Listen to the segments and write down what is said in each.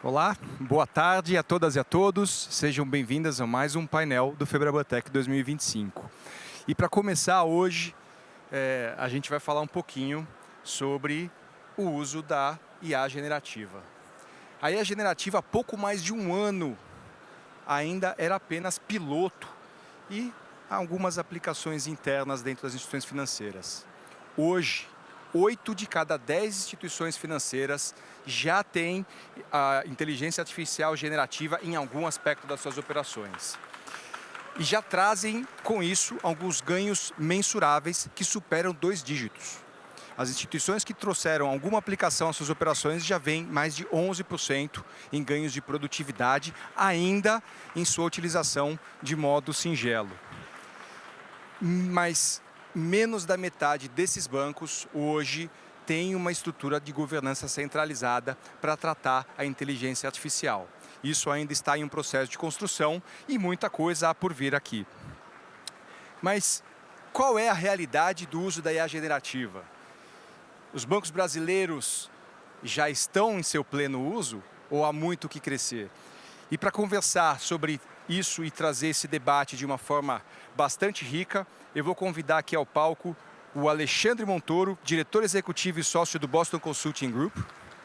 Olá, boa tarde a todas e a todos. Sejam bem-vindas a mais um painel do FebraBanTech 2025. E para começar hoje, a gente vai falar um pouquinho sobre o uso da IA generativa. A IA generativa, há pouco mais de um ano, ainda era apenas piloto e algumas aplicações internas dentro das instituições financeiras. Hoje, 8 de cada 10 instituições financeiras já têm a inteligência artificial generativa em algum aspecto das suas operações. E já trazem, com isso, alguns ganhos mensuráveis que superam 2 dígitos. As instituições que trouxeram alguma aplicação às suas operações já vêm mais de 11% em ganhos de produtividade, ainda em sua utilização de modo singelo. Mas menos da metade desses bancos hoje tem uma estrutura de governança centralizada para tratar a inteligência artificial. Isso ainda está em um processo de construção e muita coisa há por vir aqui. Mas qual é a realidade do uso da IA generativa? Os bancos brasileiros já estão em seu pleno uso ou há muito o que crescer? E para conversar sobre isso e trazer esse debate de uma forma bastante rica, eu vou convidar aqui ao palco o Alexandre Montoro, diretor executivo e sócio do Boston Consulting Group.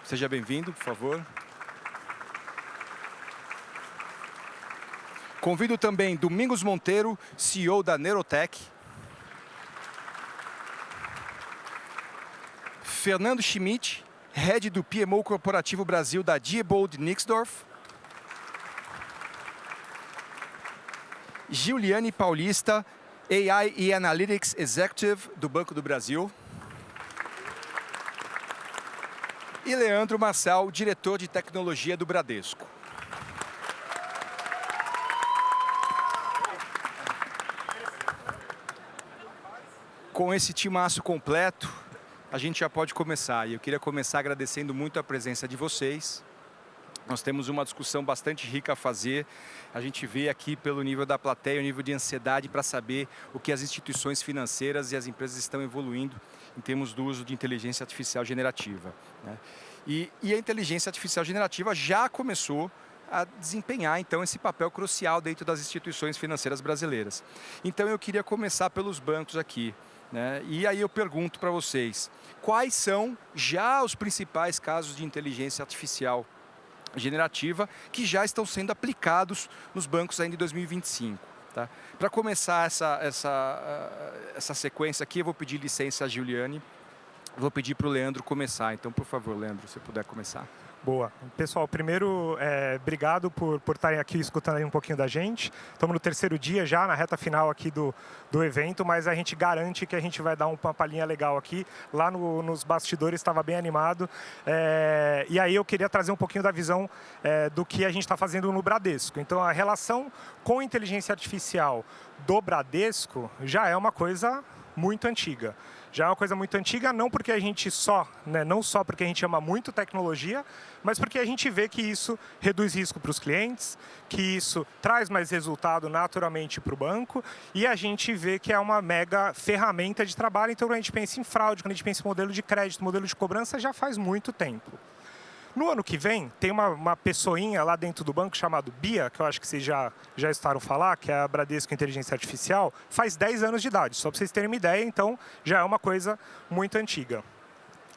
Seja bem-vindo, por favor. Convido também Domingos Monteiro, CEO da Neurotech. Fernando Schmidt, head do PMO Corporativo Brasil da Diebold Nixdorf. Giuliane Paulista, AI e Analytics Executive do Banco do Brasil. E Leandro Marçal, diretor de tecnologia do Bradesco. Com esse timaço completo, a gente já pode começar. E eu queria começar agradecendo muito a presença de vocês. Nós temos uma discussão bastante rica a fazer. A gente vê aqui pelo nível da plateia, o nível de ansiedade para saber o que as instituições financeiras e as empresas estão evoluindo em termos do uso de inteligência artificial generativa, né? E a inteligência artificial generativa já começou a desempenhar, então, esse papel crucial dentro das instituições financeiras brasileiras. Então, eu queria começar pelos bancos aqui, né? E aí eu pergunto para vocês, quais são já os principais casos de inteligência artificial generativa que já estão sendo aplicados nos bancos ainda em 2025. Tá? Para começar essa sequência aqui, eu vou pedir licença a Giuliane, vou pedir para o Leandro começar. Então, por favor, Leandro, se puder começar. Boa. Pessoal, primeiro, obrigado por estarem aqui escutando aí um pouquinho da gente. Estamos no terceiro dia já, na reta final aqui do evento, mas a gente garante que a gente vai dar uma palhinha legal aqui. Lá nos bastidores estava bem animado. E aí eu queria trazer um pouquinho da visão do que a gente está fazendo no Bradesco. Então, a relação com inteligência artificial do Bradesco já é uma coisa muito antiga. Já é uma coisa muito antiga, não porque a gente não só porque a gente ama muito tecnologia, mas porque a gente vê que isso reduz risco para os clientes, que isso traz mais resultado naturalmente para o banco, e a gente vê que é uma mega ferramenta de trabalho. Então, quando a gente pensa em fraude, quando a gente pensa em modelo de crédito, modelo de cobrança, já faz muito tempo. No ano que vem, tem uma pessoinha lá dentro do banco chamada Bia, que eu acho que vocês já escutaram falar, que é a Bradesco Inteligência Artificial, faz 10 anos de idade, só para vocês terem uma ideia, então já é uma coisa muito antiga.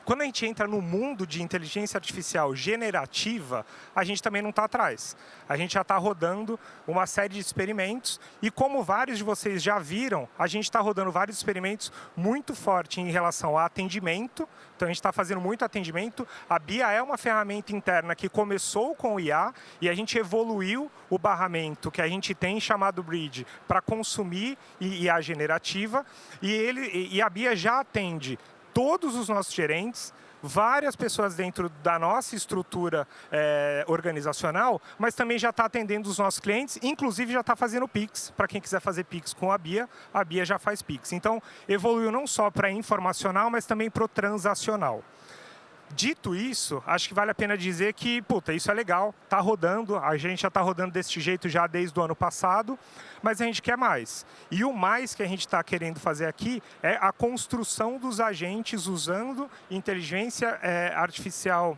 Quando a gente entra no mundo de inteligência artificial generativa, a gente também não está atrás. A gente já está rodando uma série de experimentos e, como vários de vocês já viram, a gente está rodando vários experimentos muito fortes em relação a atendimento. Então, a gente está fazendo muito atendimento. A Bia é uma ferramenta interna que começou com o IA e a gente evoluiu o barramento que a gente tem chamado Bridge para consumir IA generativa. E a Bia já atende todos os nossos gerentes, várias pessoas dentro da nossa estrutura organizacional, mas também já está atendendo os nossos clientes, inclusive já está fazendo Pix. Para quem quiser fazer Pix com a Bia já faz Pix. Então, evoluiu não só para informacional, mas também para o transacional. Dito isso, acho que vale a pena dizer que, isso é legal, está rodando, a gente já está rodando desse jeito já desde o ano passado, mas a gente quer mais. E o mais que a gente está querendo fazer aqui é a construção dos agentes usando inteligência artificial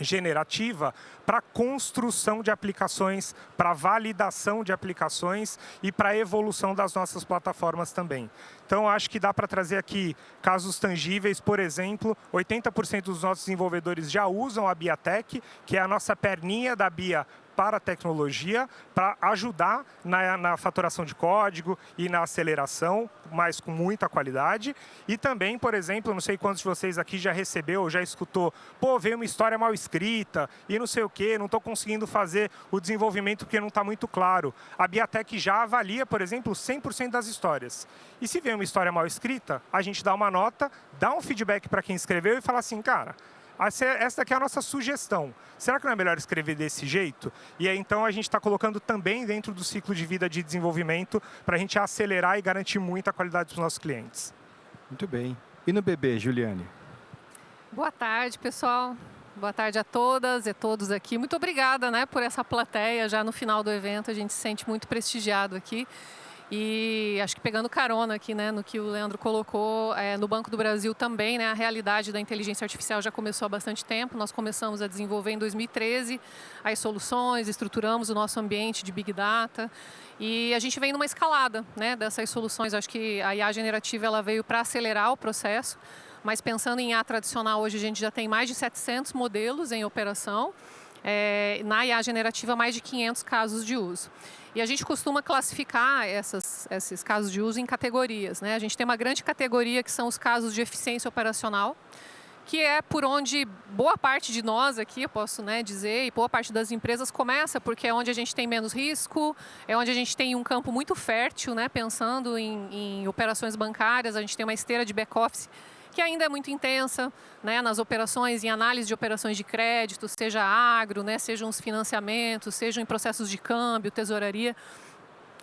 generativa para construção de aplicações, para validação de aplicações e para evolução das nossas plataformas também. Então, acho que dá para trazer aqui casos tangíveis. Por exemplo, 80% dos nossos desenvolvedores já usam a BIATech, que é a nossa perninha da BIA para a tecnologia, para ajudar na faturação de código e na aceleração, mas com muita qualidade. E também, por exemplo, não sei quantos de vocês aqui já recebeu ou já escutou, pô, veio uma história mal escrita e não sei o quê, não estou conseguindo fazer o desenvolvimento porque não está muito claro. A BIATech já avalia, por exemplo, 100% das histórias. E se vem uma história mal escrita, a gente dá uma nota, dá um feedback para quem escreveu e fala assim, cara, essa aqui é a nossa sugestão. Será que não é melhor escrever desse jeito? E aí, então, a gente está colocando também dentro do ciclo de vida de desenvolvimento para a gente acelerar e garantir muita qualidade para os nossos clientes. Muito bem. E no BB, Juliane? Boa tarde, pessoal. Boa tarde a todas e todos aqui. Muito obrigada, né, por essa plateia. Já no final do evento, a gente se sente muito prestigiado aqui. E acho que pegando carona aqui, né, no que o Leandro colocou, no Banco do Brasil também, né, a realidade da inteligência artificial já começou há bastante tempo. Nós começamos a desenvolver em 2013 as soluções, estruturamos o nosso ambiente de Big Data e a gente vem numa escalada, né, dessas soluções. Acho que a IA generativa ela veio para acelerar o processo, mas pensando em IA tradicional, hoje a gente já tem mais de 700 modelos em operação. Na IA generativa, mais de 500 casos de uso. E a gente costuma classificar esses casos de uso em categorias, né? A gente tem uma grande categoria que são os casos de eficiência operacional, que é por onde boa parte de nós aqui, eu posso, né, dizer, e boa parte das empresas começa, porque é onde a gente tem menos risco, é onde a gente tem um campo muito fértil, né, pensando em operações bancárias, a gente tem uma esteira de back-office que ainda é muito intensa, né, nas operações, em análise de operações de crédito, seja agro, né, sejam os financiamentos, sejam em processos de câmbio, tesouraria.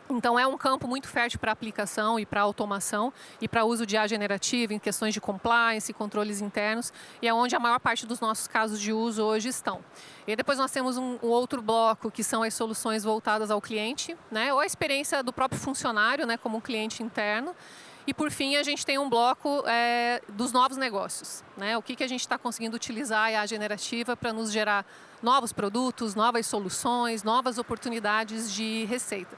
Então, é um campo muito fértil para aplicação e para automação e para uso de IA generativa em questões de compliance, controles internos, e é onde a maior parte dos nossos casos de uso hoje estão. E depois nós temos um outro bloco, que são as soluções voltadas ao cliente, né, ou a experiência do próprio funcionário, né, como cliente interno. E, por fim, a gente tem um bloco dos novos negócios, né? O que a gente está conseguindo utilizar a IA generativa para nos gerar novos produtos, novas soluções, novas oportunidades de receita.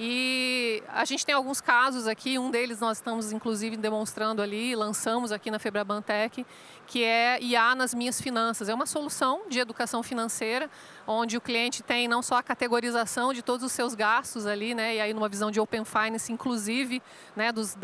E a gente tem alguns casos aqui, um deles nós estamos inclusive demonstrando ali, lançamos aqui na Febraban Tech, que é IA nas minhas finanças. É uma solução de educação financeira, onde o cliente tem não só a categorização de todos os seus gastos ali, né, e aí numa visão de Open Finance, inclusive, né, dos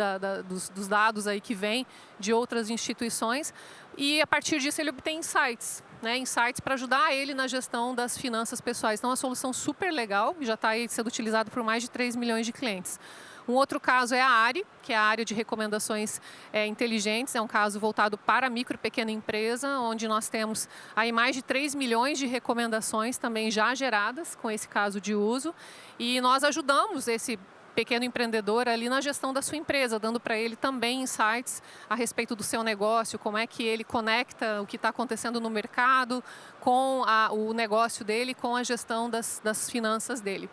dados aí que vêm de outras instituições, e a partir disso ele obtém insights, né, insights para ajudar ele na gestão das finanças pessoais. Então, é uma solução super legal, já está aí sendo utilizado por mais de 3 milhões de clientes. Um outro caso é a ARI, que é a área de recomendações inteligentes, é um caso voltado para a micro e pequena empresa, onde nós temos aí mais de 3 milhões de recomendações também já geradas com esse caso de uso, e nós ajudamos esse pequeno empreendedor ali na gestão da sua empresa, dando para ele também insights a respeito do seu negócio, como é que ele conecta o que está acontecendo no mercado com o negócio dele, com a gestão das finanças dele.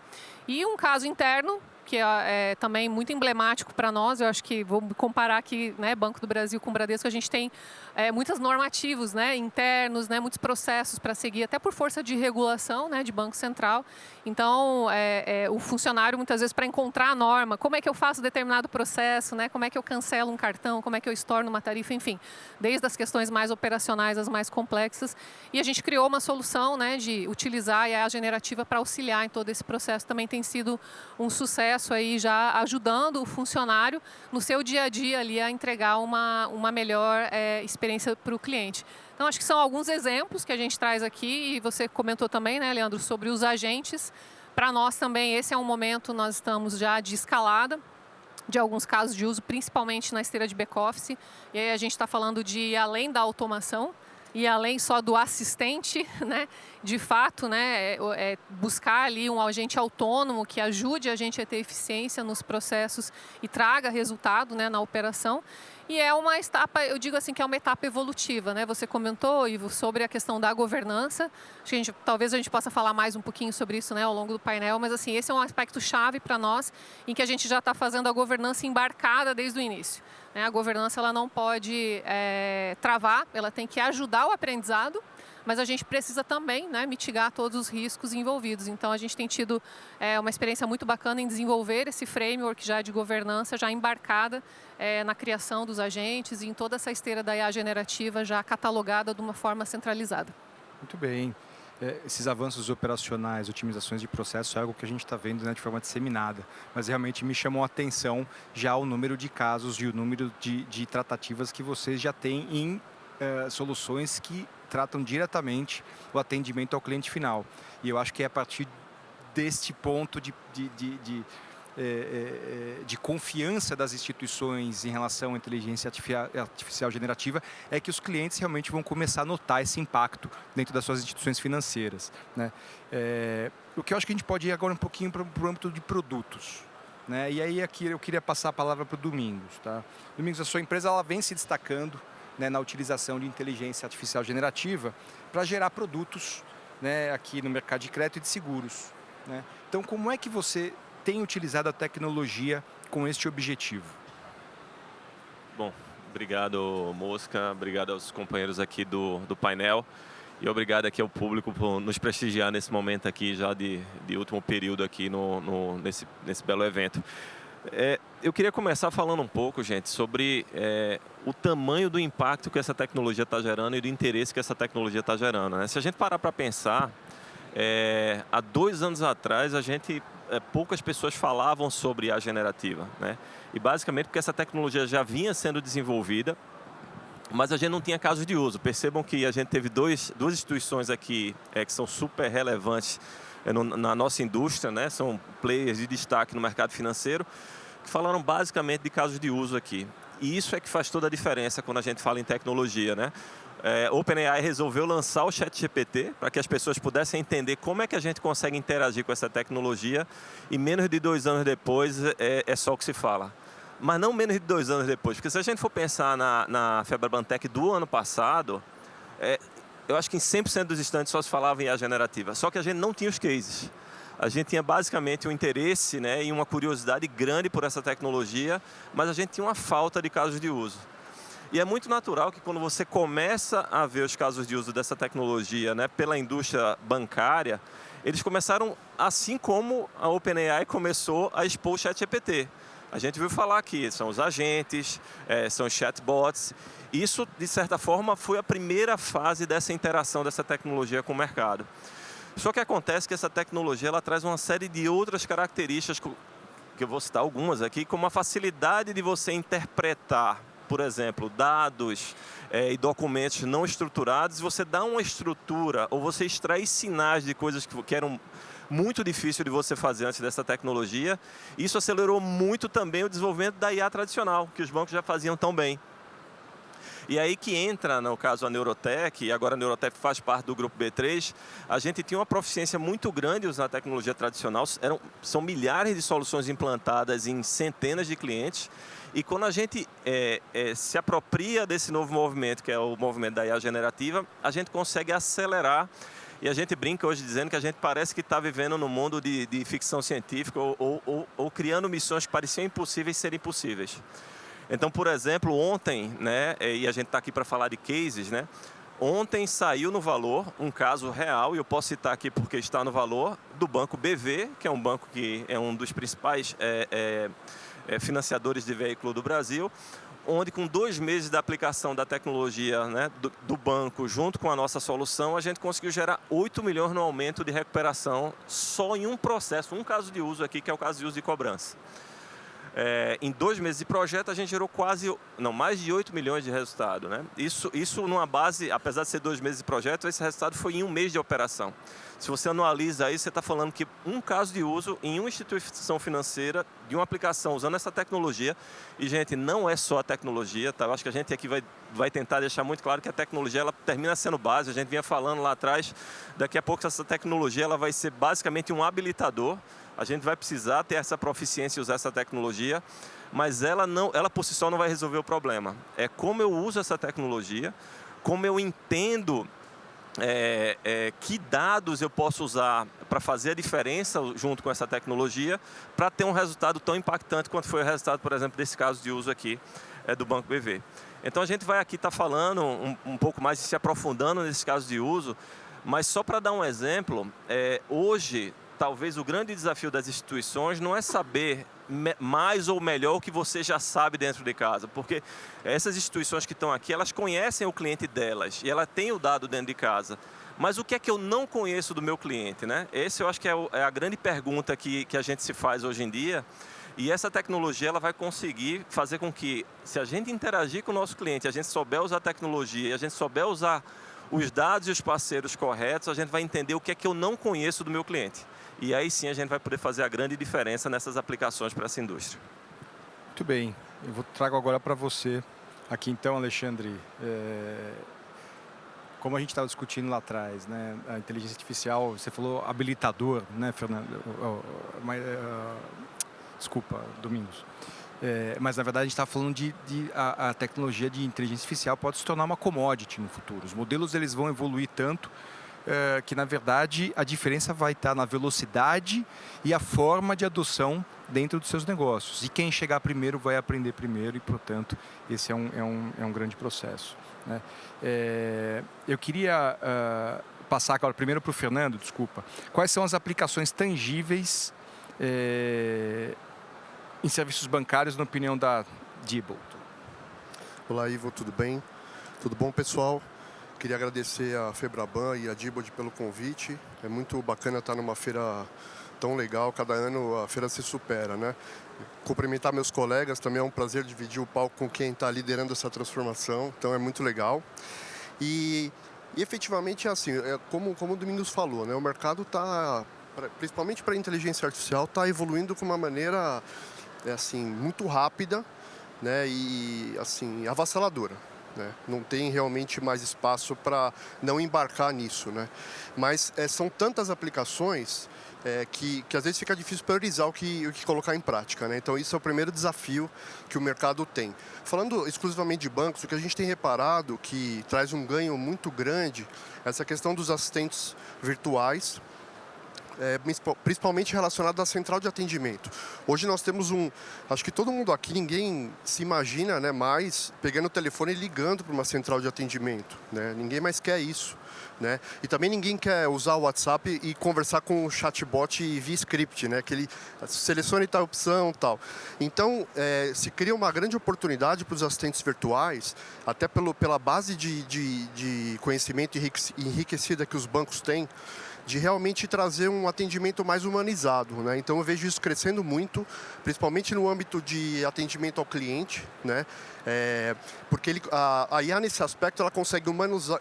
E um caso interno, que é também muito emblemático para nós, eu acho que vou comparar aqui, né, Banco do Brasil com o Bradesco, a gente tem muitos normativos, né, internos, né, muitos processos para seguir, até por força de regulação, né, de Banco Central. Então, o funcionário, muitas vezes, para encontrar a norma, como é que eu faço determinado processo, né, como é que eu cancelo um cartão, como é que eu estorno uma tarifa, enfim, desde as questões mais operacionais às mais complexas. E a gente criou uma solução, né, de utilizar a IA generativa para auxiliar em todo esse processo. Também tem sido um sucesso aí, já ajudando o funcionário no seu dia a dia ali a entregar uma melhor experiência para o cliente. Então, acho que são alguns exemplos que a gente traz aqui, e você comentou também, né, Leandro, sobre os agentes. Para nós também, esse é um momento, nós estamos já de escalada de alguns casos de uso, principalmente na esteira de back-office. E aí a gente está falando de, além da automação, e além só do assistente, né, de fato, né, buscar ali um agente autônomo que ajude a gente a ter eficiência nos processos e traga resultado, né, na operação. E é uma etapa, eu digo assim, que é uma etapa evolutiva, né? Você comentou, Ivo, sobre a questão da governança. Acho que talvez a gente possa falar mais um pouquinho sobre isso, né, ao longo do painel, mas assim, esse é um aspecto chave para nós, em que a gente já está fazendo a governança embarcada desde o início. A governança ela não pode travar, ela tem que ajudar o aprendizado, mas a gente precisa também, né, mitigar todos os riscos envolvidos. Então, a gente tem tido uma experiência muito bacana em desenvolver esse framework já de governança, já embarcada na criação dos agentes e em toda essa esteira da IA generativa já catalogada de uma forma centralizada. Muito bem. Esses avanços operacionais, otimizações de processo é algo que a gente está vendo, né, de forma disseminada, mas realmente me chamou a atenção já o número de casos e o número de tratativas que vocês já têm em soluções que tratam diretamente o atendimento ao cliente final. E eu acho que é a partir deste ponto de confiança das instituições em relação à inteligência artificial generativa é que os clientes realmente vão começar a notar esse impacto dentro das suas instituições financeiras, né? O que eu acho que a gente pode ir agora um pouquinho para o âmbito de produtos, né? E aí aqui eu queria passar a palavra para o Domingos, tá? Domingos, a sua empresa ela vem se destacando, né, na utilização de inteligência artificial generativa para gerar produtos, né, aqui no mercado de crédito e de seguros, né? Então, como é que você tem utilizado a tecnologia com este objetivo? Bom, obrigado, Mosca, obrigado aos companheiros aqui do painel e obrigado aqui ao público por nos prestigiar nesse momento aqui já de último período aqui nesse belo evento. Eu queria começar falando um pouco, gente, sobre o tamanho do impacto que essa tecnologia está gerando e do interesse que essa tecnologia está gerando, né? Se a gente parar para pensar, há 2 anos atrás, poucas pessoas falavam sobre IA generativa, né? E basicamente porque essa tecnologia já vinha sendo desenvolvida, mas a gente não tinha casos de uso. Percebam que a gente teve duas instituições aqui que são super relevantes na nossa indústria, né? São players de destaque no mercado financeiro, que falaram basicamente de casos de uso aqui. E isso é que faz toda a diferença quando a gente fala em tecnologia, né? OpenAI resolveu lançar o ChatGPT para que as pessoas pudessem entender como é que a gente consegue interagir com essa tecnologia e menos de 2 anos depois é só o que se fala. Mas não menos de 2 anos depois, porque se a gente for pensar na Feberbantech do ano passado, eu acho que em 100% dos instantes só se falava em IA generativa, só que a gente não tinha os cases. A gente tinha basicamente um interesse, né, e uma curiosidade grande por essa tecnologia, mas a gente tinha uma falta de casos de uso. E é muito natural que quando você começa a ver os casos de uso dessa tecnologia, né, pela indústria bancária, eles começaram assim como a OpenAI começou a expor o ChatGPT. A gente viu falar aqui, são os agentes, são os chatbots. Isso, de certa forma, foi a primeira fase dessa interação dessa tecnologia com o mercado. Só que acontece que essa tecnologia ela traz uma série de outras características, que eu vou citar algumas aqui, como a facilidade de você interpretar, por exemplo, dados e documentos não estruturados, você dá uma estrutura ou você extrai sinais de coisas que eram muito difícil de você fazer antes dessa tecnologia. Isso acelerou muito também o desenvolvimento da IA tradicional, que os bancos já faziam tão bem. E aí que entra, no caso, a Neurotech, e agora a Neurotech faz parte do grupo B3, a gente tinha uma proficiência muito grande em usar a tecnologia tradicional, são milhares de soluções implantadas em centenas de clientes, e quando a gente se apropria desse novo movimento, que é o movimento da IA generativa, a gente consegue acelerar, e a gente brinca hoje dizendo que a gente parece que está vivendo num mundo de ficção científica ou criando missões que pareciam impossíveis serem possíveis. Então, por exemplo, ontem, né, e a gente está aqui para falar de cases, né, ontem saiu no Valor um caso real, e eu posso citar aqui porque está no Valor, do Banco BV, que é um banco que é um dos principais financiadores de veículo do Brasil, onde com 2 meses da aplicação da tecnologia, né, do banco junto com a nossa solução, a gente conseguiu gerar 8 milhões no aumento de recuperação só em um processo, um caso de uso aqui, que é o caso de uso de cobrança. Em 2 meses de projeto, a gente gerou mais de 8 milhões de resultado, né? Isso numa base, apesar de ser 2 meses de projeto, esse resultado foi em 1 mês de operação. Se você anualiza aí, você está falando que um caso de uso em uma instituição financeira, de uma aplicação usando essa tecnologia, e, gente, não é só a tecnologia, tá? Eu acho que a gente aqui vai tentar deixar muito claro que a tecnologia ela termina sendo base, a gente vinha falando lá atrás, daqui a pouco essa tecnologia ela vai ser basicamente um habilitador. A gente vai precisar ter essa proficiência e usar essa tecnologia, mas ela por si só não vai resolver o problema. É como eu uso essa tecnologia, como eu entendo que dados eu posso usar para fazer a diferença junto com essa tecnologia, para ter um resultado tão impactante quanto foi o resultado, por exemplo, desse caso de uso aqui do Banco BV. Então a gente vai aqui estar falando um pouco mais e se aprofundando nesses casos de uso, mas só para dar um exemplo, hoje talvez o grande desafio das instituições não é saber mais ou melhor o que você já sabe dentro de casa, porque essas instituições que estão aqui, elas conhecem o cliente delas e ela tem o dado dentro de casa. Mas o que é que eu não conheço do meu cliente, né? Esse eu acho que é a grande pergunta que a gente se faz hoje em dia. E essa tecnologia ela vai conseguir fazer com que, se a gente interagir com o nosso cliente, a gente souber usar a tecnologia e a gente souber usar os dados e os parceiros corretos, a gente vai entender o que é que eu não conheço do meu cliente. E aí sim a gente vai poder fazer a grande diferença nessas aplicações para essa indústria. Muito bem, eu trago agora para você, aqui então, Alexandre, como a gente estava discutindo lá atrás, né, a inteligência artificial, você falou habilitador, né, Fernando? Desculpa, Domingos. Mas na verdade a gente está falando a tecnologia de inteligência artificial pode se tornar uma commodity no futuro. Os modelos eles vão evoluir tanto que na verdade a diferença vai estar na velocidade e a forma de adoção dentro dos seus negócios. E quem chegar primeiro vai aprender primeiro e, portanto, esse é um grande processo, né? Eu queria passar agora primeiro para o Fernando, desculpa. Quais são as aplicações tangíveis em serviços bancários, na opinião da Diebold? Olá, Ivo, tudo bem? Tudo bom, pessoal? Queria agradecer a Febraban e a Diebold pelo convite. É muito bacana estar numa feira tão legal. Cada ano a feira se supera, né? Cumprimentar meus colegas, também é um prazer dividir o palco com quem está liderando essa transformação. Então é muito legal. E efetivamente é assim, como o Domingos falou, né? O mercado está, principalmente para a inteligência artificial, está evoluindo com uma maneira assim, muito rápida, né? E assim, avassaladora. Né? Não tem realmente mais espaço para não embarcar nisso, né? Mas são tantas aplicações que às vezes fica difícil priorizar o que colocar em prática, né? Então isso é o primeiro desafio que o mercado tem. Falando exclusivamente de bancos, o que a gente tem reparado que traz um ganho muito grande é essa questão dos assistentes virtuais, principalmente relacionado à central de atendimento. Hoje nós temos acho que todo mundo aqui, ninguém se imagina, né, mais pegando o telefone e ligando para uma central de atendimento, né? Ninguém mais quer isso, né? E também ninguém quer usar o WhatsApp e conversar com o chatbot via script, né? Que ele selecione tal opção e tal. Então, se cria uma grande oportunidade para os assistentes virtuais, até pela base de conhecimento enriquecida que os bancos têm, de realmente trazer um atendimento mais humanizado, né? Então eu vejo isso crescendo muito, principalmente no âmbito de atendimento ao cliente, né? Porque a IA nesse aspecto ela consegue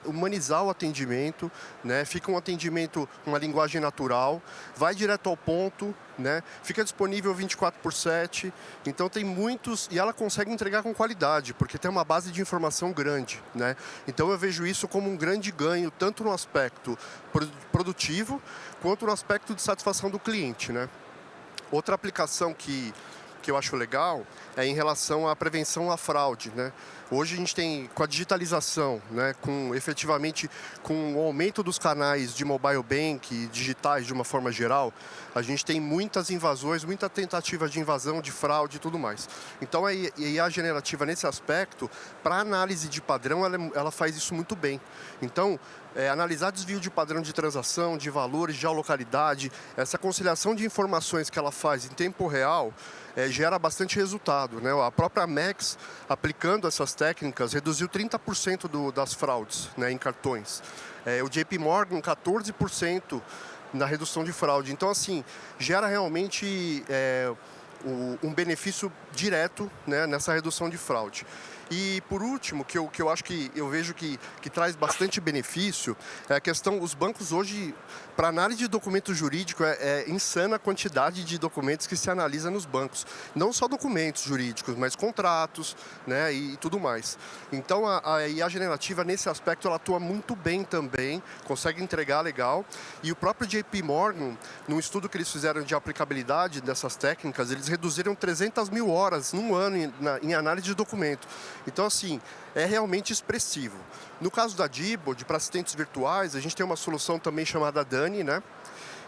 humanizar o atendimento, né? Fica um atendimento com uma linguagem natural, vai direto ao ponto, né? Fica disponível 24/7, então tem muitos, e ela consegue entregar com qualidade, porque tem uma base de informação grande, né? Então eu vejo isso como um grande ganho, tanto no aspecto produtivo, quanto no aspecto de satisfação do cliente, né? Outra aplicação que eu acho legal é em relação à prevenção à fraude, né? Hoje a gente tem, com a digitalização, né, efetivamente com o aumento dos canais de mobile bank, digitais de uma forma geral, a gente tem muitas invasões, muita tentativa de invasão, de fraude e tudo mais. Então a IA generativa nesse aspecto, para análise de padrão, ela faz isso muito bem. Então, analisar desvio de padrão de transação, de valores, de geolocalidade, essa conciliação de informações que ela faz em tempo real, gera bastante resultado, né? A própria Amex, aplicando essas técnicas, reduziu 30% das fraudes, né, em cartões. O JP Morgan, 14% na redução de fraude. Então, assim, gera realmente um benefício direto, né, nessa redução de fraude. E, por último, que eu acho que eu vejo que traz bastante benefício, é a questão, os bancos hoje, para análise de documento jurídico, é insana a quantidade de documentos que se analisa nos bancos. Não só documentos jurídicos, mas contratos, né, e tudo mais. Então, a IA generativa, nesse aspecto, ela atua muito bem também, consegue entregar legal. E o próprio JP Morgan, num estudo que eles fizeram de aplicabilidade dessas técnicas, eles reduziram 300 mil horas num ano em análise de documento. Então, assim, é realmente expressivo. No caso da Diebold, para assistentes virtuais, a gente tem uma solução também chamada Dani, né?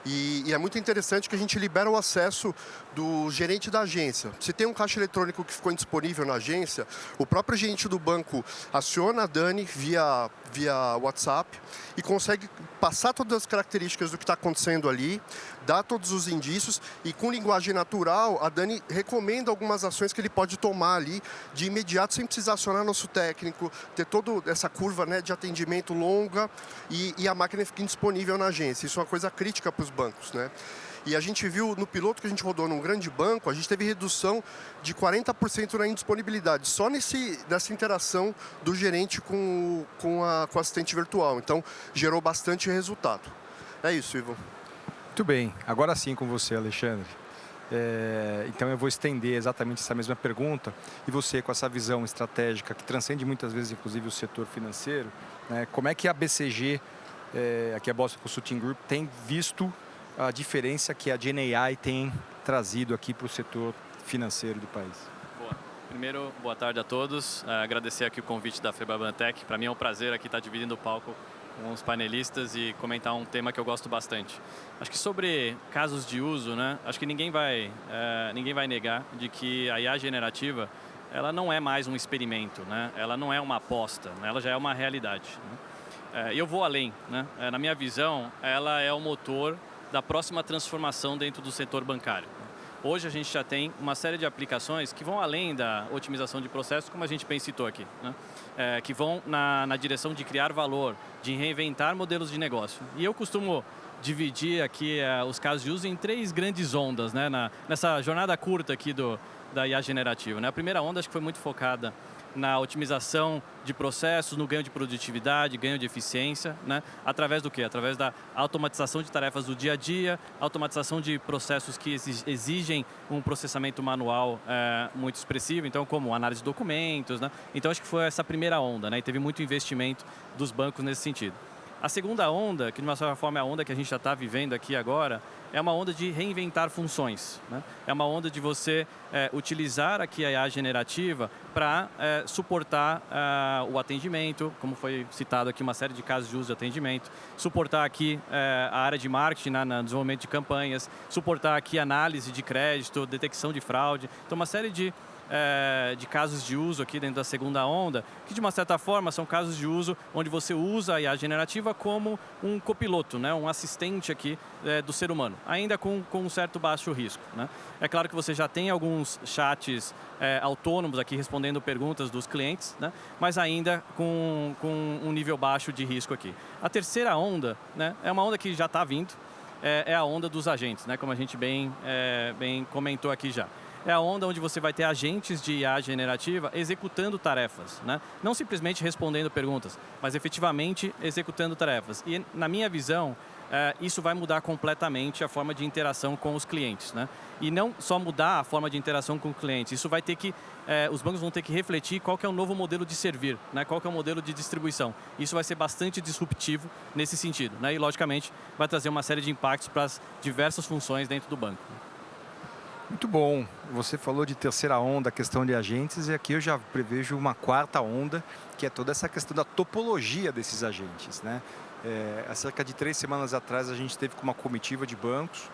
E é muito interessante que a gente libera o acesso do gerente da agência. Se tem um caixa eletrônico que ficou indisponível na agência, o próprio gerente do banco aciona a Dani via WhatsApp e consegue passar todas as características do que está acontecendo ali, dar todos os indícios e, com linguagem natural, a Dani recomenda algumas ações que ele pode tomar ali de imediato, sem precisar acionar nosso técnico, ter toda essa curva, né, de atendimento longa e a máquina fica indisponível na agência. Isso é uma coisa crítica para os bancos, né? E a gente viu no piloto que a gente rodou num grande banco, a gente teve redução de 40% na indisponibilidade, só nessa interação do gerente com o assistente virtual. Então, gerou bastante resultado. É isso, Ivo. Muito bem, agora sim com você, Alexandre. Então eu vou estender exatamente essa mesma pergunta. E você, com essa visão estratégica que transcende muitas vezes, inclusive, o setor financeiro, né, como é que a BCG, aqui a Boston Consulting Group, tem visto a diferença que a GenAI tem trazido aqui para o setor financeiro do país? Boa. Primeiro, boa tarde a todos. Agradecer aqui o convite da Febraban-Tech. Para mim é um prazer aqui estar dividindo o palco com os panelistas e comentar um tema que eu gosto bastante. Acho que sobre casos de uso, né, acho que ninguém vai negar de que a IA generativa ela não é mais um experimento, né? Ela não é uma aposta, né? Ela já é uma realidade. Né? E eu vou além. Né? Na minha visão, ela é o motor da próxima transformação dentro do setor bancário. Hoje a gente já tem uma série de aplicações que vão além da otimização de processos, como a gente bem citou aqui, né? Que vão na direção de criar valor, de reinventar modelos de negócio. E eu costumo dividir aqui os casos de uso em 3 grandes ondas, né? Nessa jornada curta aqui da IA generativa. Né? A primeira onda acho que foi muito focada na otimização de processos, no ganho de produtividade, ganho de eficiência, né? Através do quê? Através da automatização de tarefas do dia a dia, automatização de processos que exigem um processamento manual muito expressivo, então como análise de documentos, né? Então acho que foi essa primeira onda, né? E teve muito investimento dos bancos nesse sentido. A segunda onda, que de uma certa forma é a onda que a gente já está vivendo aqui agora, é uma onda de reinventar funções. Né? É uma onda de você utilizar aqui a IA generativa para suportar o atendimento, como foi citado aqui uma série de casos de uso de atendimento, suportar aqui a área de marketing no desenvolvimento de campanhas, suportar aqui análise de crédito, detecção de fraude, então uma série de casos de uso aqui dentro da segunda onda, que de uma certa forma são casos de uso onde você usa a IA generativa como um copiloto, né? Um assistente aqui do ser humano, ainda com um certo baixo risco. Né? É claro que você já tem alguns chats autônomos aqui respondendo perguntas dos clientes, né? Mas ainda com um nível baixo de risco aqui. A terceira onda, né, é uma onda que já está vindo, é a onda dos agentes, né? Como a gente bem comentou aqui já. É a onda onde você vai ter agentes de IA generativa executando tarefas, né? Não simplesmente respondendo perguntas, mas efetivamente executando tarefas. E, na minha visão, isso vai mudar completamente a forma de interação com os clientes, né? E não só mudar a forma de interação com o cliente, isso vai ter que, os bancos vão ter que refletir qual que é o novo modelo de servir, né? Qual que é o modelo de distribuição. Isso vai ser bastante disruptivo nesse sentido, né? E, logicamente, vai trazer uma série de impactos para as diversas funções dentro do banco. Muito bom. Você falou de terceira onda, a questão de agentes, e aqui eu já prevejo uma quarta onda, que é toda essa questão da topologia desses agentes, né? Há cerca de 3 semanas atrás, a gente esteve com uma comitiva de bancos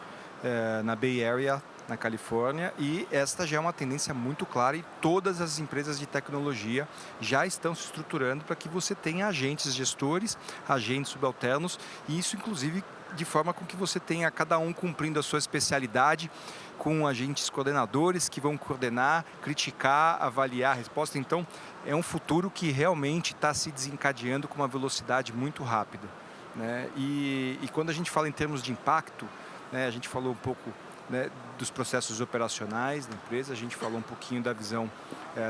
na Bay Area, na Califórnia, e esta já é uma tendência muito clara e todas as empresas de tecnologia já estão se estruturando para que você tenha agentes gestores, agentes subalternos, e isso, inclusive, de forma com que você tenha cada um cumprindo a sua especialidade, com agentes coordenadores que vão coordenar, criticar, avaliar a resposta. Então, é um futuro que realmente está se desencadeando com uma velocidade muito rápida. Né? E quando a gente fala em termos de impacto, né, a gente falou um pouco, né, dos processos operacionais da empresa, a gente falou um pouquinho da visão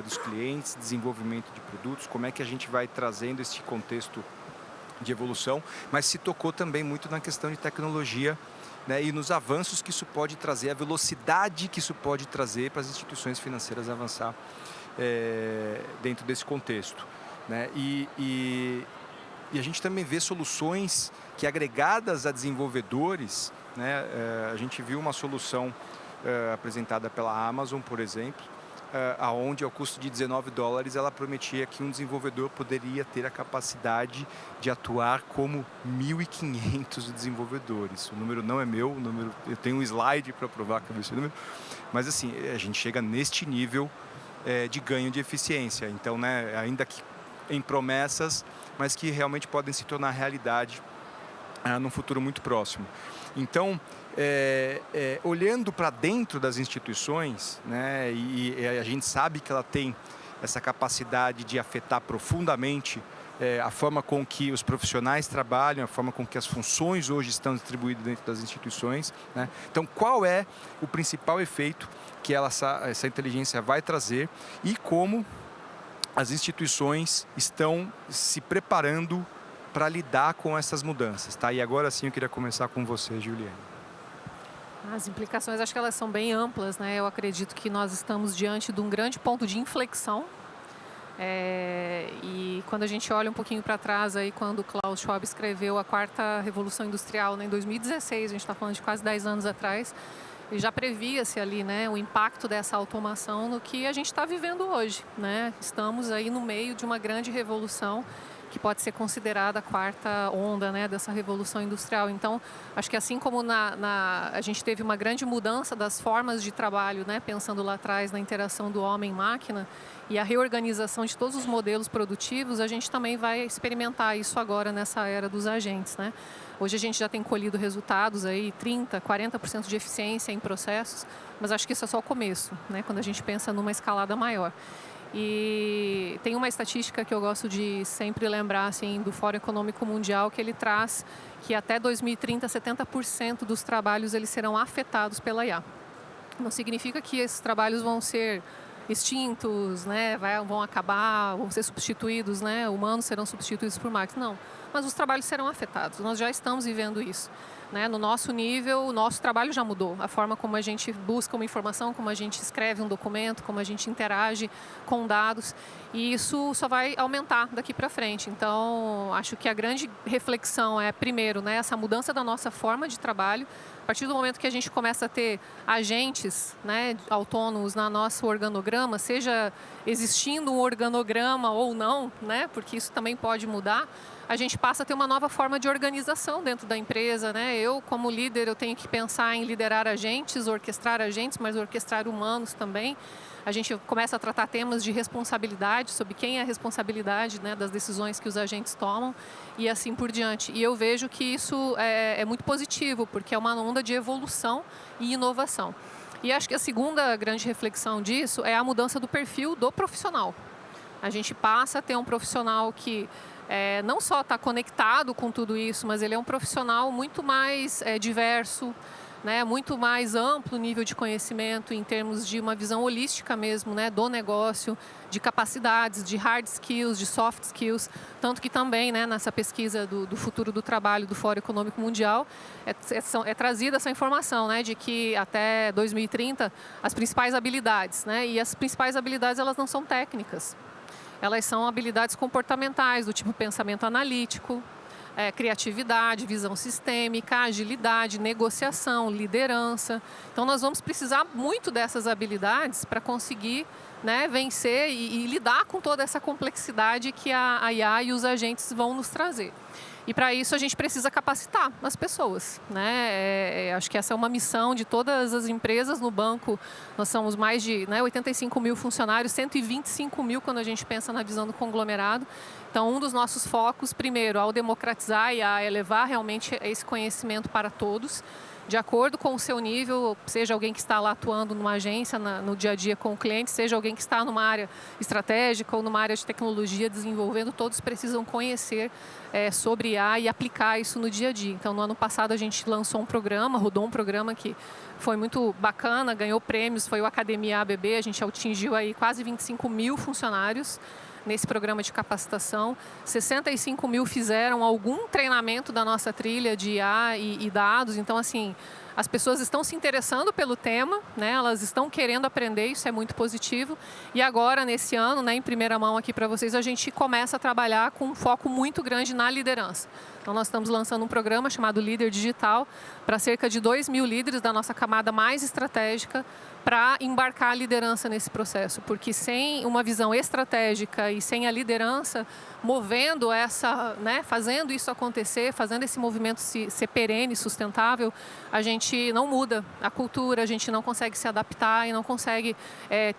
dos clientes, desenvolvimento de produtos, como é que a gente vai trazendo esse contexto de evolução, mas se tocou também muito na questão de tecnologia, né, e nos avanços que isso pode trazer, a velocidade que isso pode trazer para as instituições financeiras avançar dentro desse contexto. Né? E a gente também vê soluções que, agregadas a desenvolvedores, né, a gente viu uma solução apresentada pela Amazon, por exemplo, aonde ao custo de $19 ela prometia que um desenvolvedor poderia ter a capacidade de atuar como 1.500 desenvolvedores. O número não é meu, eu tenho um slide para provar que é esse número, mas assim, a gente chega neste nível de ganho de eficiência. Então, né, ainda que em promessas, mas que realmente podem se tornar realidade num futuro muito próximo. Então, olhando para dentro das instituições, né, e a gente sabe que ela tem essa capacidade de afetar profundamente a forma com que os profissionais trabalham, a forma com que as funções hoje estão distribuídas dentro das instituições, né? Então, qual é o principal efeito que essa inteligência vai trazer e como as instituições estão se preparando para lidar com essas mudanças, tá? E agora sim eu queria começar com você, Juliane. As implicações, acho que elas são bem amplas, né? Eu acredito que nós estamos diante de um grande ponto de inflexão. E quando a gente olha um pouquinho para trás, aí, quando o Klaus Schwab escreveu a Quarta Revolução Industrial, né, em 2016, a gente está falando de quase 10 anos atrás, e já previa-se ali, né, o impacto dessa automação no que a gente está vivendo hoje, né? Estamos aí no meio de uma grande revolução que pode ser considerada a quarta onda, né, dessa revolução industrial. Então, acho que assim como a gente teve uma grande mudança das formas de trabalho, né, pensando lá atrás na interação do homem-máquina e a reorganização de todos os modelos produtivos, a gente também vai experimentar isso agora nessa era dos agentes, né? Hoje a gente já tem colhido resultados aí, 30%, 40% de eficiência em processos, mas acho que isso é só o começo, né, quando a gente pensa numa escalada maior. E tem uma estatística que eu gosto de sempre lembrar, assim, do Fórum Econômico Mundial, que ele traz que até 2030, 70% dos trabalhos eles serão afetados pela IA. Não significa que esses trabalhos vão ser extintos, né, vão acabar, vão ser substituídos, né, humanos serão substituídos por máquinas, não. Mas os trabalhos serão afetados, nós já estamos vivendo isso. Né? No nosso nível, o nosso trabalho já mudou. A forma como a gente busca uma informação, como a gente escreve um documento, como a gente interage com dados. E isso só vai aumentar daqui para frente. Então, acho que a grande reflexão é, primeiro, né, essa mudança da nossa forma de trabalho. A partir do momento que a gente começa a ter agentes, né, autônomos na nosso organograma, seja existindo um organograma ou não, né, porque isso também pode mudar, a gente passa a ter uma nova forma de organização dentro da empresa, né? Eu, como líder, eu tenho que pensar em liderar agentes, orquestrar agentes, mas orquestrar humanos também. A gente começa a tratar temas de responsabilidade, sobre quem é a responsabilidade, né, das decisões que os agentes tomam e assim por diante. E eu vejo que isso é muito positivo, porque é uma onda de evolução e inovação. E acho que a segunda grande reflexão disso é a mudança do perfil do profissional. A gente passa a ter um profissional que não só está conectado com tudo isso, mas ele é um profissional muito mais diverso, né, muito mais amplo nível de conhecimento em termos de uma visão holística mesmo, né, do negócio, de capacidades, de hard skills, de soft skills, tanto que também, né, nessa pesquisa do futuro do trabalho do Fórum Econômico Mundial é trazida essa informação, né, de que até 2030 as principais habilidades, né, e as principais habilidades elas não são técnicas, elas são habilidades comportamentais do tipo pensamento analítico, criatividade, visão sistêmica, agilidade, negociação, liderança. Então, nós vamos precisar muito dessas habilidades para conseguir, né, vencer e lidar com toda essa complexidade que a IA e os agentes vão nos trazer. E para isso a gente precisa capacitar as pessoas, né? Acho que essa é uma missão de todas as empresas no banco. Nós somos mais de 85 mil funcionários, 125 mil quando a gente pensa na visão do conglomerado. Então, um dos nossos focos, primeiro, ao democratizar e a elevar realmente esse conhecimento para todos, de acordo com o seu nível, seja alguém que está lá atuando numa agência, no dia a dia com o cliente, seja alguém que está numa área estratégica ou numa área de tecnologia desenvolvendo, todos precisam conhecer sobre IA e aplicar isso no dia a dia. Então, no ano passado, a gente lançou um programa, rodou um programa que foi muito bacana, ganhou prêmios, foi o Academia ABB, a gente atingiu aí quase 25 mil funcionários nesse programa de capacitação. 65 mil fizeram algum treinamento da nossa trilha de IA e dados. Então, assim, as pessoas estão se interessando pelo tema, né? Elas estão querendo aprender, isso é muito positivo. E agora, nesse ano, né, em primeira mão aqui para vocês, a gente começa a trabalhar com um foco muito grande na liderança. Então, nós estamos lançando um programa chamado Líder Digital para cerca de 2.000 líderes da nossa camada mais estratégica para embarcar a liderança nesse processo. Porque sem uma visão estratégica e sem a liderança movendo essa, né, fazendo isso acontecer, fazendo esse movimento ser perene, sustentável, a gente não muda a cultura, a gente não consegue se adaptar e não consegue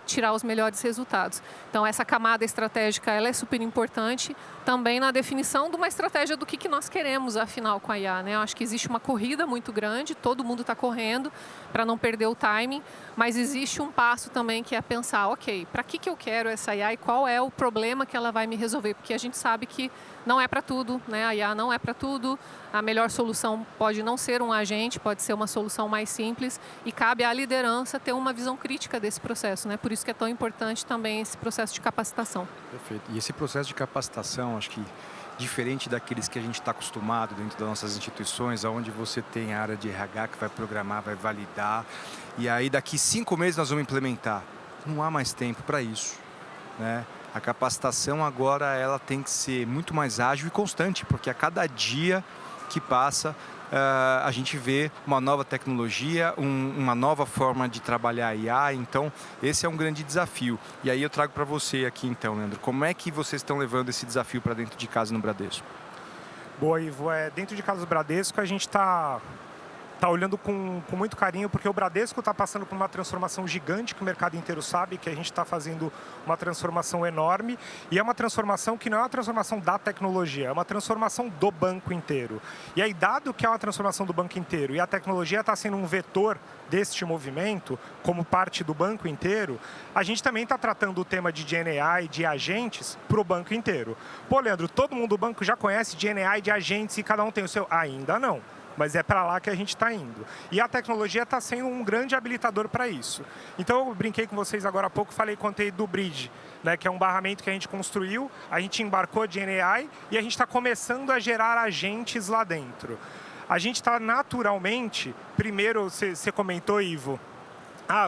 tirar os melhores resultados. Então, essa camada estratégica ela é super importante também na definição de uma estratégia do que nós queremos, afinal, com a IA. Né? Eu acho que existe uma corrida muito grande, todo mundo está correndo para não perder o timing, mas existe um passo também que é pensar, ok, para que eu quero essa IA e qual é o problema que ela vai me resolver? Porque a gente sabe que não é para tudo, né? A IA não é para tudo, a melhor solução pode não ser um agente, pode ser uma solução mais simples e cabe à liderança ter uma visão crítica desse processo, né? Por isso que é tão importante também esse processo de capacitação. Perfeito. E esse processo de capacitação, acho que diferente daqueles que a gente está acostumado dentro das nossas instituições, onde você tem a área de RH que vai programar, vai validar, e aí daqui 5 meses nós vamos implementar. Não há mais tempo para isso, né? A capacitação agora ela tem que ser muito mais ágil e constante, porque a cada dia que passa a gente vê uma nova tecnologia, uma nova forma de trabalhar a IA, então esse é um grande desafio. E aí eu trago para você aqui então, Leandro, como é que vocês estão levando esse desafio para dentro de casa no Bradesco? Boa, Ivo, dentro de casa do Bradesco a gente está olhando com muito carinho, porque o Bradesco está passando por uma transformação gigante que o mercado inteiro sabe, que a gente está fazendo uma transformação enorme, e é uma transformação que não é uma transformação da tecnologia, é uma transformação do banco inteiro. E aí, dado que é uma transformação do banco inteiro, e a tecnologia está sendo um vetor deste movimento, como parte do banco inteiro, a gente também está tratando o tema de GenAI, de agentes, para o banco inteiro. Pô, Leandro, todo mundo do banco já conhece GenAI, de agentes, e cada um tem o seu? Ainda não. Mas é para lá que a gente está indo. E a tecnologia está sendo um grande habilitador para isso. Então, eu brinquei com vocês agora há pouco, contei do Bridge, né, que é um barramento que a gente construiu, a gente embarcou de GenAI e a gente está começando a gerar agentes lá dentro. A gente está naturalmente, primeiro, você comentou, Ivo,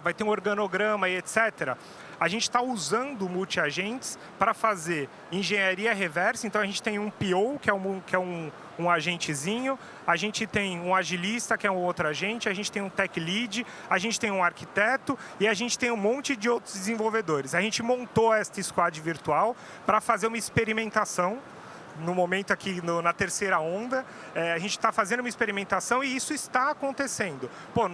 vai ter um organograma e etc. A gente está usando multi-agentes para fazer engenharia reversa. Então, a gente tem um PO, que é um agentezinho, a gente tem um agilista, que é um outro agente, a gente tem um tech lead, a gente tem um arquiteto e a gente tem um monte de outros desenvolvedores. A gente montou esta squad virtual para fazer uma experimentação. No momento aqui, na terceira onda, a gente está fazendo uma experimentação e isso está acontecendo. Pô,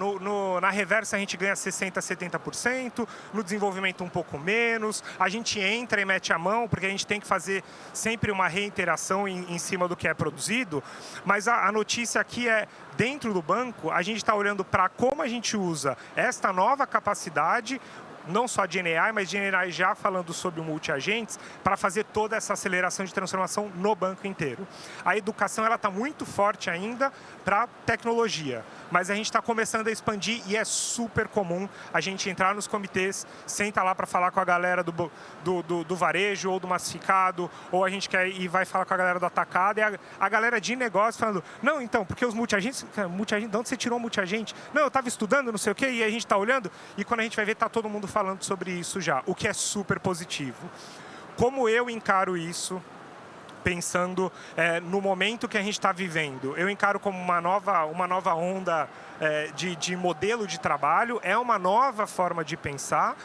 na reversa a gente ganha 60%, 70%, no desenvolvimento um pouco menos, a gente entra e mete a mão, porque a gente tem que fazer sempre uma reiteração em cima do que é produzido, mas a notícia aqui é, dentro do banco, a gente está olhando para como a gente usa esta nova capacidade, não só de GenAI, mas GenAI já falando sobre o multi-agentes, para fazer toda essa aceleração de transformação no banco inteiro. A educação está muito forte ainda para tecnologia, mas a gente está começando a expandir e é super comum a gente entrar nos comitês, senta lá para falar com a galera do varejo ou do massificado, ou a gente quer ir vai falar com a galera do atacado, e a galera de negócio falando, não, então, porque os multi-agentes, de onde você tirou o multi-agente? Não, eu estava estudando, não sei o quê, e a gente está olhando, e quando a gente vai ver, está todo mundo falando sobre isso já, o que é super positivo. Como eu encaro isso, pensando no momento que a gente está vivendo? Eu encaro como uma nova onda de modelo de trabalho, é uma nova forma de pensar,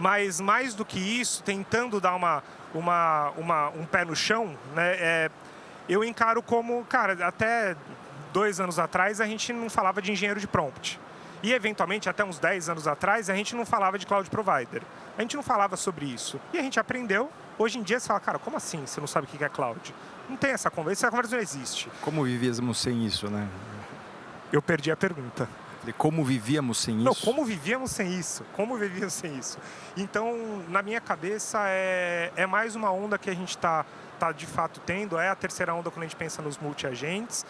mas mais do que isso, tentando dar um pé no chão, né, eu encaro como, cara, até 2 anos atrás a gente não falava de engenheiro de prompt. E, eventualmente, até uns 10 anos atrás, a gente não falava de cloud provider. A gente não falava sobre isso. E a gente aprendeu. Hoje em dia, você fala, cara, como assim você não sabe o que é cloud? Não tem essa conversa não existe. Como vivíamos sem isso, né? Eu perdi a pergunta. Como vivíamos sem isso? Não, como vivíamos sem isso? Como vivíamos sem isso? Então, na minha cabeça, é mais uma onda que a gente está de fato tendo, é a terceira onda quando a gente pensa nos multi-agentes,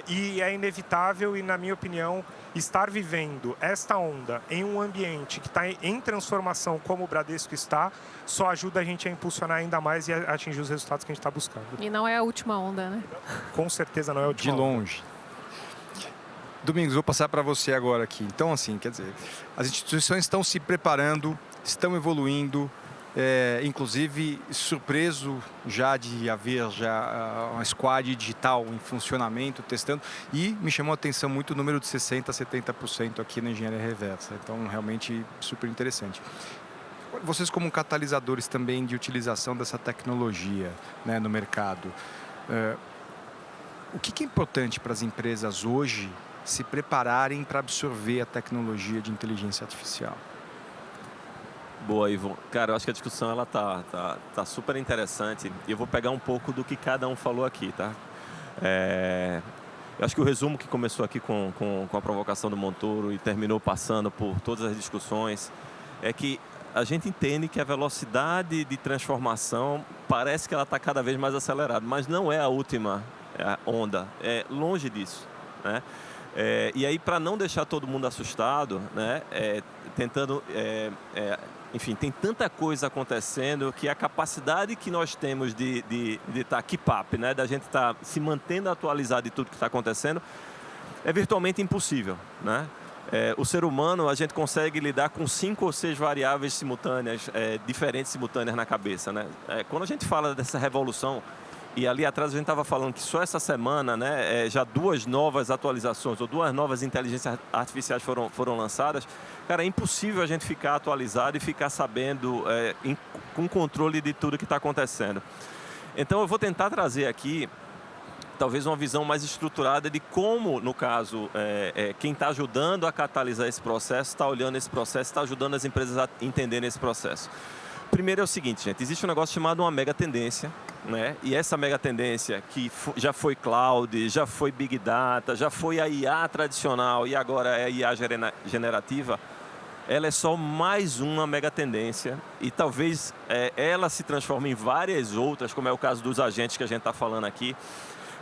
e é inevitável e, na minha opinião, estar vivendo esta onda em um ambiente que está em transformação como o Bradesco está, só ajuda a gente a impulsionar ainda mais e a atingir os resultados que a gente está buscando. E não é a última onda, né? Com certeza não é a última onda. De longe. Domingos, vou passar para você agora aqui. Então, assim, quer dizer, as instituições estão se preparando, estão evoluindo, inclusive surpreso já de haver já uma squad digital em funcionamento, testando, e me chamou a atenção muito o número de 60% a 70% aqui na engenharia reversa. Então, realmente super interessante. Vocês como catalisadores também de utilização dessa tecnologia, né, no mercado, o que é importante para as empresas hoje se prepararem para absorver a tecnologia de inteligência artificial? Boa, Ivo. Cara, eu acho que a discussão ela tá super interessante e eu vou pegar um pouco do que cada um falou aqui, tá? Eu acho que o resumo que começou aqui com a provocação do Montoro e terminou passando por todas as discussões é que a gente entende que a velocidade de transformação parece que ela está cada vez mais acelerada, mas não é a última onda, é longe disso, né? E aí, para não deixar todo mundo assustado, né, enfim, tem tanta coisa acontecendo que a capacidade que nós temos de estar keep up, né, da gente estar se mantendo atualizado de tudo que está acontecendo, é virtualmente impossível, né? O ser humano, a gente consegue lidar com 5 ou 6 variáveis simultâneas, diferentes simultâneas na cabeça, né? Quando a gente fala dessa revolução, e ali atrás a gente estava falando que só essa semana, né, já 2 novas atualizações ou 2 novas inteligências artificiais foram lançadas. Cara, é impossível a gente ficar atualizado e ficar sabendo, com controle de tudo que está acontecendo. Então eu vou tentar trazer aqui talvez uma visão mais estruturada de como, no caso, quem está ajudando a catalisar esse processo, está olhando esse processo, está ajudando as empresas a entenderem esse processo. Primeiro é o seguinte, gente, existe um negócio chamado uma mega tendência, né? E essa mega tendência que já foi cloud, já foi big data, já foi a IA tradicional e agora é a IA generativa, ela é só mais uma mega tendência e talvez ela se transforme em várias outras, como é o caso dos agentes que a gente está falando aqui.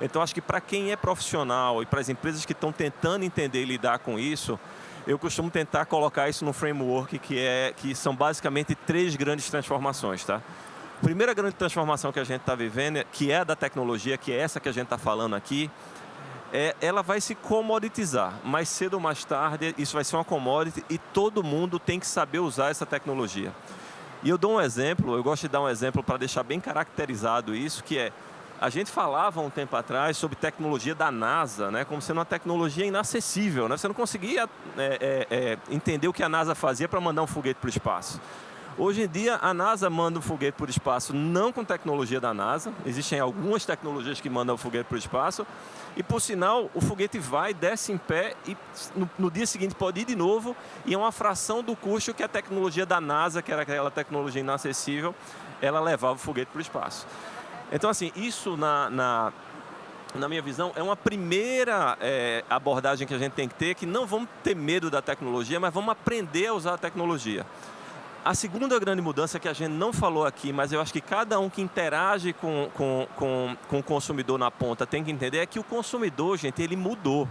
Então, acho que para quem é profissional e para as empresas que estão tentando entender e lidar com isso, eu costumo tentar colocar isso no framework que são basicamente 3 grandes transformações, tá? A primeira grande transformação que a gente está vivendo, que é a da tecnologia, que é essa que a gente está falando aqui, ela vai se comoditizar. Mais cedo ou mais tarde, isso vai ser uma commodity e todo mundo tem que saber usar essa tecnologia. E eu dou um exemplo, eu gosto de dar um exemplo para deixar bem caracterizado isso, que é, a gente falava um tempo atrás sobre tecnologia da NASA, né, como sendo uma tecnologia inacessível, né? Você não conseguia entender o que a NASA fazia para mandar um foguete para o espaço. Hoje em dia, a NASA manda um foguete para o espaço não com tecnologia da NASA. Existem algumas tecnologias que mandam o foguete para o espaço. E, por sinal, o foguete vai, desce em pé e no dia seguinte pode ir de novo. E é uma fração do custo que a tecnologia da NASA, que era aquela tecnologia inacessível, ela levava o foguete para o espaço. Então, assim, isso na minha visão, é uma primeira abordagem que a gente tem que ter, que não vamos ter medo da tecnologia, mas vamos aprender a usar a tecnologia. A segunda grande mudança que a gente não falou aqui, mas eu acho que cada um que interage com o consumidor na ponta tem que entender, é que o consumidor, gente, ele mudou.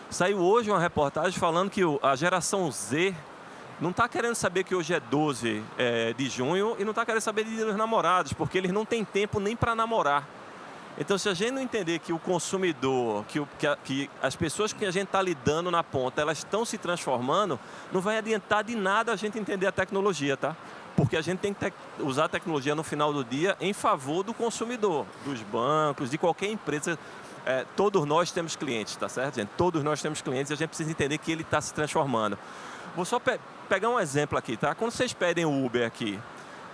Saiu hoje uma reportagem falando que a geração Z não está querendo saber que hoje é 12 de junho e não está querendo saber de Dia dos Namorados, porque eles não têm tempo nem para namorar. Então, se a gente não entender que o consumidor, que as pessoas que a gente está lidando na ponta, elas estão se transformando, não vai adiantar de nada a gente entender a tecnologia, tá? Porque a gente tem que usar a tecnologia no final do dia em favor do consumidor, dos bancos, de qualquer empresa. Todos nós temos clientes, tá certo, gente? Todos nós temos clientes e a gente precisa entender que ele está se transformando. Vou só pegar um exemplo aqui, tá? Quando vocês pedem o Uber aqui,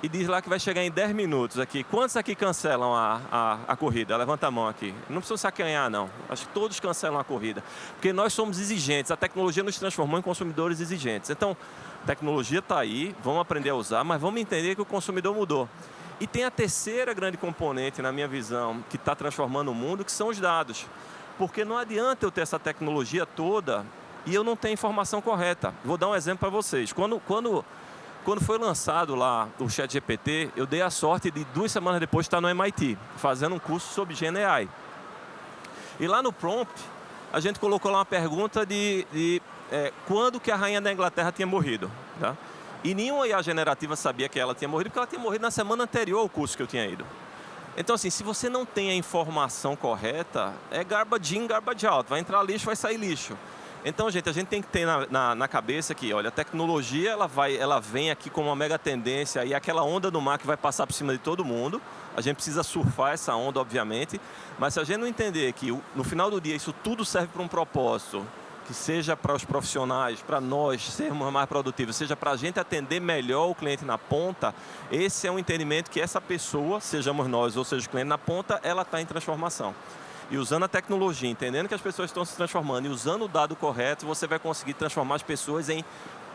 e diz lá que vai chegar em 10 minutos aqui. Quantos aqui cancelam a corrida? Levanta a mão aqui. Não precisa sacanhar, não. Acho que todos cancelam a corrida. Porque nós somos exigentes. A tecnologia nos transformou em consumidores exigentes. Então, a tecnologia está aí, vamos aprender a usar, mas vamos entender que o consumidor mudou. E tem a terceira grande componente, na minha visão, que está transformando o mundo, que são os dados. Porque não adianta eu ter essa tecnologia toda e eu não ter a informação correta. Vou dar um exemplo para vocês. Quando foi lançado lá o ChatGPT, eu dei a sorte de 2 semanas depois estar no MIT, fazendo um curso sobre GenAI. E lá no prompt, a gente colocou lá uma pergunta de quando que a rainha da Inglaterra tinha morrido. Tá? E nenhuma IA generativa sabia que ela tinha morrido, porque ela tinha morrido na semana anterior ao curso que eu tinha ido. Então, assim, se você não tem a informação correta, é garbage in, garbage out. Vai entrar lixo, vai sair lixo. Então, gente, a gente tem que ter na cabeça que, olha, a tecnologia ela vem aqui como uma mega tendência e aquela onda do mar que vai passar por cima de todo mundo. A gente precisa surfar essa onda, obviamente, mas se a gente não entender que no final do dia isso tudo serve para um propósito, que seja para os profissionais, para nós sermos mais produtivos, seja para a gente atender melhor o cliente na ponta, esse é um entendimento que essa pessoa, sejamos nós ou seja o cliente na ponta, ela está em transformação. E usando a tecnologia, entendendo que as pessoas estão se transformando e usando o dado correto, você vai conseguir transformar as pessoas em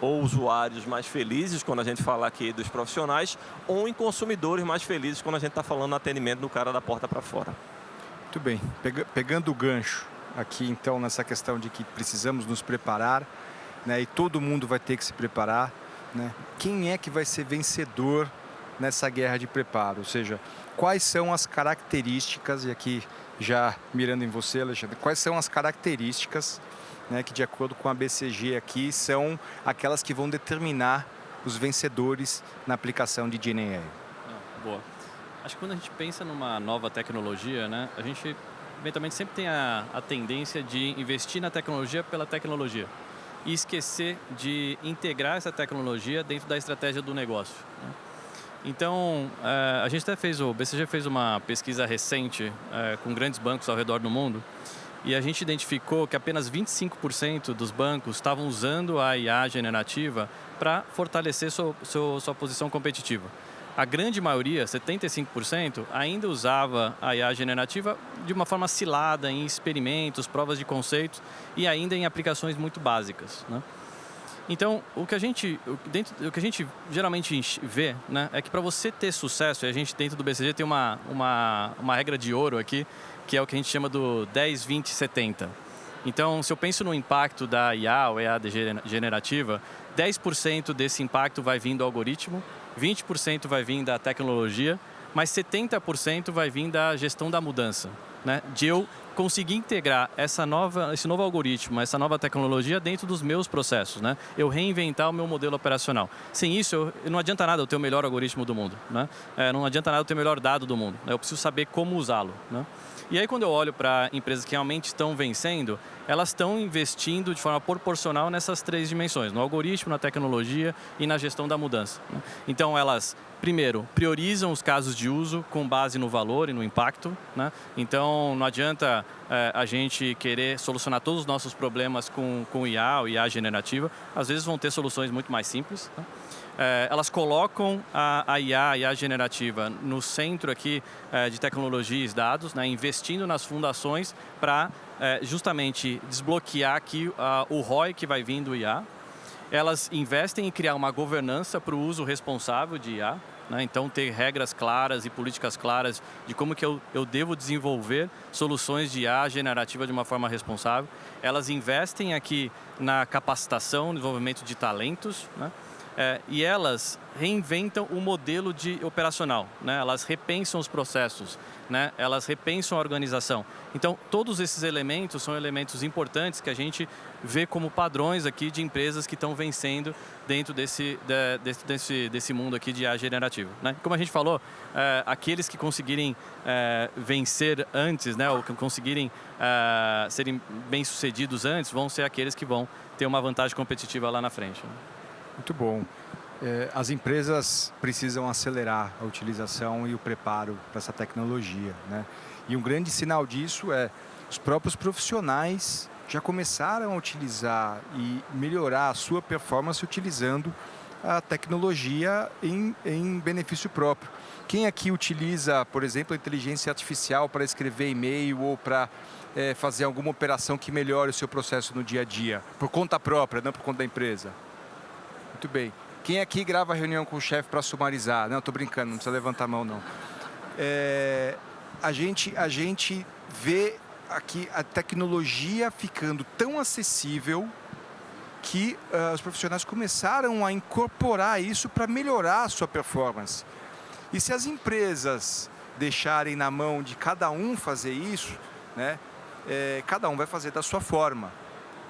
ou usuários mais felizes, quando a gente fala aqui dos profissionais, ou em consumidores mais felizes, quando a gente está falando no atendimento do cara da porta para fora. Muito bem. Pegando o gancho aqui, então, nessa questão de que precisamos nos preparar, né, e todo mundo vai ter que se preparar, né? Quem é que vai ser vencedor nessa guerra de preparo? Ou seja, quais são as características, e aqui já mirando em você, Alexandre, quais são as características, né, que de acordo com a BCG aqui são aquelas que vão determinar os vencedores na aplicação de GenAI? Boa. Acho que quando a gente pensa numa nova tecnologia, né, a gente eventualmente sempre tem a tendência de investir na tecnologia pela tecnologia e esquecer de integrar essa tecnologia dentro da estratégia do negócio, né? Então, a gente até o BCG fez uma pesquisa recente com grandes bancos ao redor do mundo e a gente identificou que apenas 25% dos bancos estavam usando a IA generativa para fortalecer sua posição competitiva. A grande maioria, 75%, ainda usava a IA generativa de uma forma cilada em experimentos, provas de conceitos e ainda em aplicações muito básicas, né? Então, o que a gente geralmente vê, né, é que para você ter sucesso, e a gente dentro do BCG tem uma regra de ouro aqui, que é o que a gente chama do 10, 20, 70. Então, se eu penso no impacto da IA ou IA generativa, 10% desse impacto vai vir do algoritmo, 20% vai vir da tecnologia, mas 70% vai vir da gestão da mudança, né? De eu conseguir integrar esse novo algoritmo, essa nova tecnologia dentro dos meus processos, né? Eu reinventar o meu modelo operacional. Sem isso, não adianta nada eu ter o melhor algoritmo do mundo, né? Não adianta nada eu ter o melhor dado do mundo, né? Eu preciso saber como usá-lo, né? E aí, quando eu olho para empresas que realmente estão vencendo, elas estão investindo de forma proporcional nessas três dimensões, no algoritmo, na tecnologia e na gestão da mudança, né? Então, elas, primeiro, priorizam os casos de uso com base no valor e no impacto, né? Então, não adianta a gente querer solucionar todos os nossos problemas com IA ou IA generativa. Às vezes vão ter soluções muito mais simples, né? Elas colocam a IA generativa no centro aqui de tecnologia e dados, né, investindo nas fundações para justamente desbloquear aqui o ROI que vai vir do IA. Elas investem em criar uma governança para o uso responsável de IA, né? Então, ter regras claras e políticas claras de como que eu devo desenvolver soluções de IA generativa de uma forma responsável. Elas investem aqui na capacitação, no desenvolvimento de talentos, né? E elas reinventam o modelo operacional, né? Elas repensam os processos, né? Elas repensam a organização. Então, todos esses elementos são elementos importantes que a gente vê como padrões aqui de empresas que estão vencendo dentro desse mundo aqui de IA generativa, né? Como a gente falou, aqueles que conseguirem vencer antes, né? Ou que conseguirem serem bem-sucedidos antes, vão ser aqueles que vão ter uma vantagem competitiva lá na frente, né? Muito bom. As empresas precisam acelerar a utilização e o preparo para essa tecnologia, né? E um grande sinal disso é os próprios profissionais já começaram a utilizar e melhorar a sua performance utilizando a tecnologia em benefício próprio. Quem aqui utiliza, por exemplo, a inteligência artificial para escrever e-mail ou para fazer alguma operação que melhore o seu processo no dia a dia, por conta própria, não por conta da empresa? Muito bem. Quem aqui grava reunião com o chefe para sumarizar? Não, estou brincando, não precisa levantar a mão, não. A gente vê aqui a tecnologia ficando tão acessível que os profissionais começaram a incorporar isso para melhorar a sua performance. E se as empresas deixarem na mão de cada um fazer isso, né, cada um vai fazer da sua forma,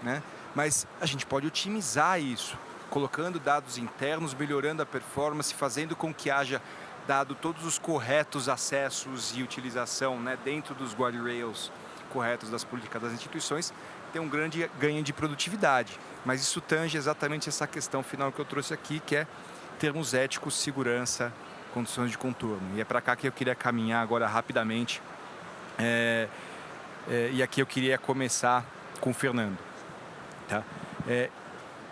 né? Mas a gente pode otimizar isso, colocando dados internos, melhorando a performance, fazendo com que haja dado todos os corretos acessos e utilização, né, dentro dos guardrails corretos das políticas das instituições, ter um grande ganho de produtividade. Mas isso tange exatamente essa questão final que eu trouxe aqui, que é termos éticos, segurança, condições de contorno. E é para cá que eu queria caminhar agora rapidamente. E aqui eu queria começar com o Fernando. Tá?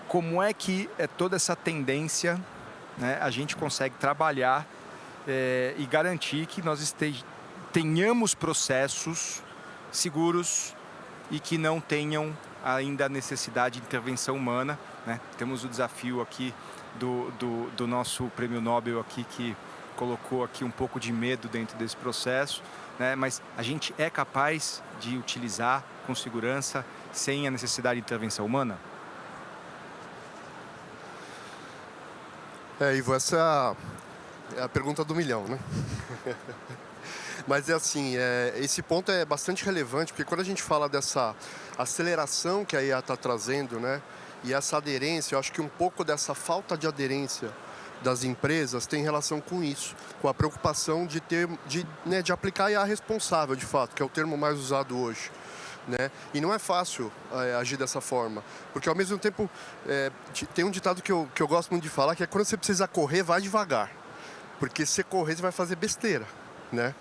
Como é que toda essa tendência, né, a gente consegue trabalhar e garantir que nós tenhamos processos seguros e que não tenham ainda a necessidade de intervenção humana, né? Temos o desafio aqui do nosso prêmio Nobel aqui, que colocou aqui um pouco de medo dentro desse processo, né? Mas a gente é capaz de utilizar com segurança sem a necessidade de intervenção humana? Ivo, essa é a pergunta do milhão, né? Mas é assim, esse ponto é bastante relevante, porque quando a gente fala dessa aceleração que a IA está trazendo, né? E essa aderência, eu acho que um pouco dessa falta de aderência das empresas tem relação com isso, com a preocupação de aplicar a IA responsável, de fato, que é o termo mais usado hoje. Né? E não é fácil agir dessa forma, porque ao mesmo tempo tem um ditado que eu gosto muito de falar, que é quando você precisa correr, vai devagar, porque se você correr, você vai fazer besteira, né?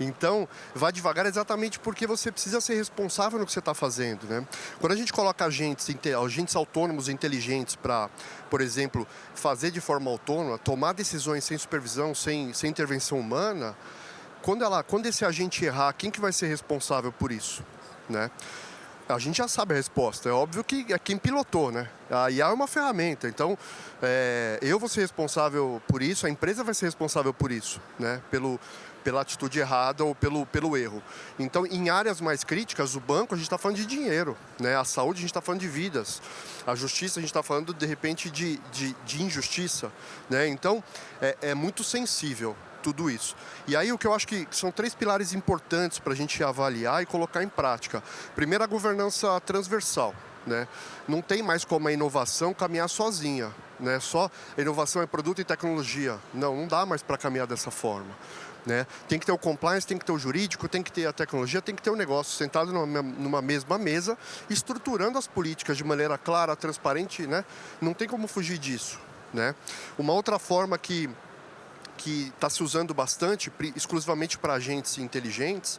Então, vá devagar exatamente porque você precisa ser responsável no que você está fazendo, né? Quando a gente coloca agentes autônomos inteligentes para, por exemplo, fazer de forma autônoma, tomar decisões sem supervisão, sem intervenção humana, quando esse agente errar, quem que vai ser responsável por isso? Né? A gente já sabe a resposta, é óbvio que é quem pilotou, né? A IA é uma ferramenta, então eu vou ser responsável por isso, a empresa vai ser responsável por isso, né? Pela atitude errada ou pelo erro. Então, em áreas mais críticas, o banco, a gente está falando de dinheiro, né? A saúde, a gente está falando de vidas, a justiça, a gente está falando, de repente, de injustiça, né? Então, é muito sensível tudo isso. E aí o que eu acho que são 3 pilares importantes para a gente avaliar e colocar em prática. Primeiro, a governança transversal, né? Não tem mais como a inovação caminhar sozinha, né? Só a inovação é produto e tecnologia. Não dá mais para caminhar dessa forma, né? Tem que ter o compliance, tem que ter o jurídico, tem que ter a tecnologia, tem que ter o negócio sentado numa mesma mesa, estruturando as políticas de maneira clara, transparente, né? Não tem como fugir disso, né? Uma outra forma que está se usando bastante, exclusivamente para agentes inteligentes,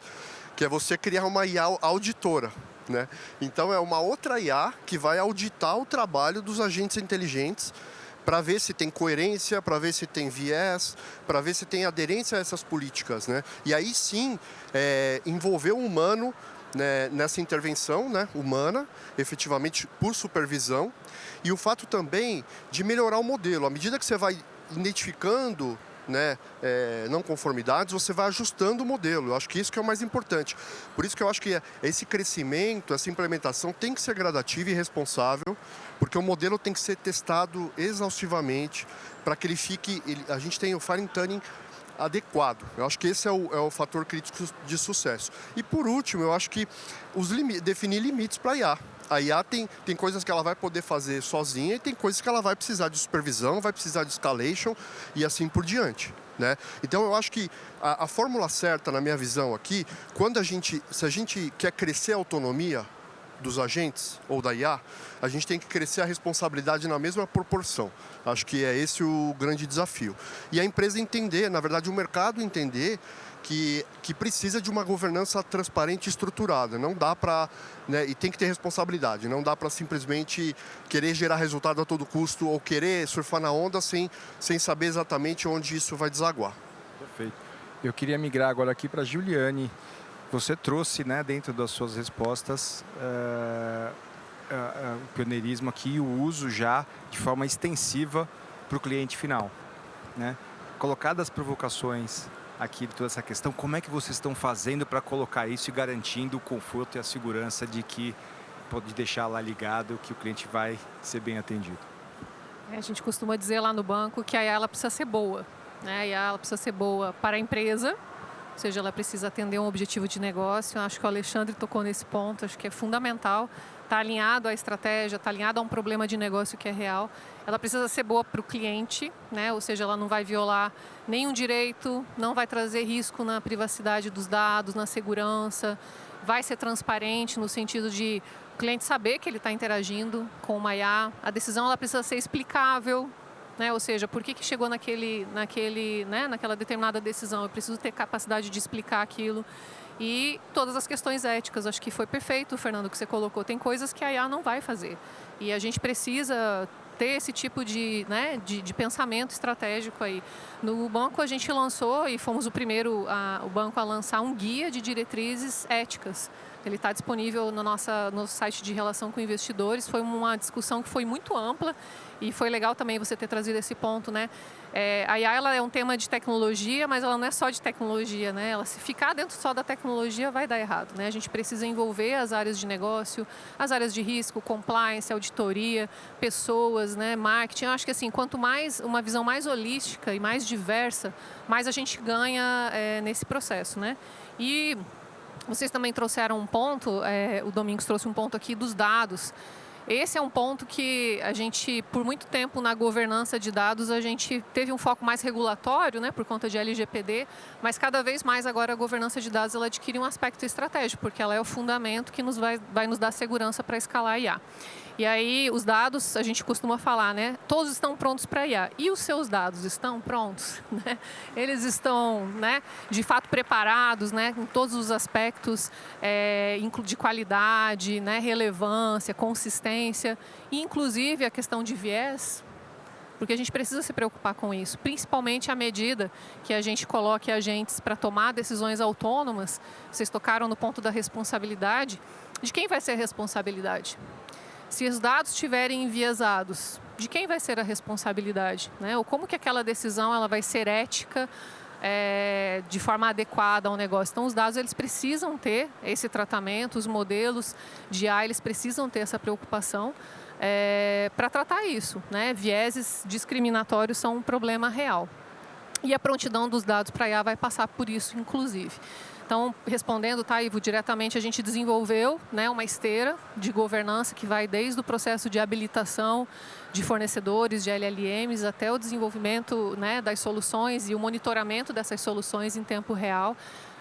que é você criar uma IA auditora, né? Então, é uma outra IA que vai auditar o trabalho dos agentes inteligentes para ver se tem coerência, para ver se tem viés, para ver se tem aderência a essas políticas, né? E aí sim, envolver o humano, né, nessa intervenção, né, humana, efetivamente por supervisão, e o fato também de melhorar o modelo. À medida que você vai identificando, né, não conformidades, você vai ajustando o modelo. Eu acho que isso que é o mais importante. Por isso que eu acho que esse crescimento, essa implementação tem que ser gradativa e responsável, porque o modelo tem que ser testado exaustivamente para que a gente tenha o fine tuning adequado. Eu acho que esse é o fator crítico de sucesso. E por último, eu acho que definir limites para a IA. A IA tem coisas que ela vai poder fazer sozinha e tem coisas que ela vai precisar de supervisão, vai precisar de escalation e assim por diante, né? Então, eu acho que a fórmula certa, na minha visão aqui, se a gente quer crescer a autonomia dos agentes ou da IA, a gente tem que crescer a responsabilidade na mesma proporção. Acho que é esse o grande desafio. E a empresa entender, na verdade, o mercado entender que precisa de uma governança transparente e estruturada. Não dá para, né, e tem que ter responsabilidade. Não dá para simplesmente querer gerar resultado a todo custo ou querer surfar na onda sem saber exatamente onde isso vai desaguar. Perfeito. Eu queria migrar agora aqui para a Juliane. Você trouxe, né, dentro das suas respostas, o pioneirismo aqui, o uso já de forma extensiva para o cliente final, né? Colocadas as provocações aqui de toda essa questão, como é que vocês estão fazendo para colocar isso e garantindo o conforto e a segurança de que pode deixar lá ligado que o cliente vai ser bem atendido? A gente costuma dizer lá no banco que a IA ela precisa ser boa, né? A IA ela precisa ser boa para a empresa, ou seja, ela precisa atender um objetivo de negócio. Eu acho que o Alexandre tocou nesse ponto, acho que é fundamental. Está alinhado à estratégia, está alinhado a um problema de negócio que é real. Ela precisa ser boa para o cliente, né? Ou seja, ela não vai violar nenhum direito, não vai trazer risco na privacidade dos dados, na segurança, vai ser transparente no sentido de o cliente saber que ele está interagindo com uma IA, a decisão ela precisa ser explicável, né? Ou seja, por que chegou naquela determinada decisão, eu preciso ter capacidade de explicar aquilo. E todas as questões éticas, acho que foi perfeito, Fernando, que você colocou. Tem coisas que a IA não vai fazer. E a gente precisa ter esse tipo de pensamento estratégico aí. No banco a gente lançou, e fomos o primeiro o banco a lançar um guia de diretrizes éticas. Ele está disponível no site de relação com investidores. Foi uma discussão que foi muito ampla e foi legal também você ter trazido esse ponto, né? A IA ela é um tema de tecnologia, mas ela não é só de tecnologia, né? Ela, se ficar dentro só da tecnologia, vai dar errado, né? A gente precisa envolver as áreas de negócio, as áreas de risco, compliance, auditoria, pessoas, né? Marketing. Eu acho que assim, quanto mais uma visão mais holística e mais diversa, mais a gente ganha nesse processo, né? E vocês também trouxeram um ponto, o Domingos trouxe um ponto aqui dos dados. Esse é um ponto que a gente, por muito tempo na governança de dados, a gente teve um foco mais regulatório, né, por conta de LGPD, mas cada vez mais agora a governança de dados ela adquire um aspecto estratégico, porque ela é o fundamento que vai nos dar segurança para escalar a IA. E aí, os dados, a gente costuma falar, né? Todos estão prontos para IA. E os seus dados estão prontos? Né? Eles estão, né, de fato, preparados, né, em todos os aspectos de qualidade, né, relevância, consistência, e, inclusive, a questão de viés, porque a gente precisa se preocupar com isso, principalmente à medida que a gente coloque agentes para tomar decisões autônomas. Vocês tocaram no ponto da responsabilidade. De quem vai ser a responsabilidade? Se os dados estiverem enviesados, de quem vai ser a responsabilidade? Né? Ou como que aquela decisão ela vai ser ética, de forma adequada ao negócio? Então, os dados eles precisam ter esse tratamento, os modelos de IA eles precisam ter essa preocupação para tratar isso. Né? Vieses discriminatórios são um problema real. E a prontidão dos dados para a IA vai passar por isso, inclusive. Então, respondendo, tá, Ivo, diretamente, a gente desenvolveu, né, uma esteira de governança que vai desde o processo de habilitação de fornecedores, de LLMs, até o desenvolvimento, né, das soluções e o monitoramento dessas soluções em tempo real.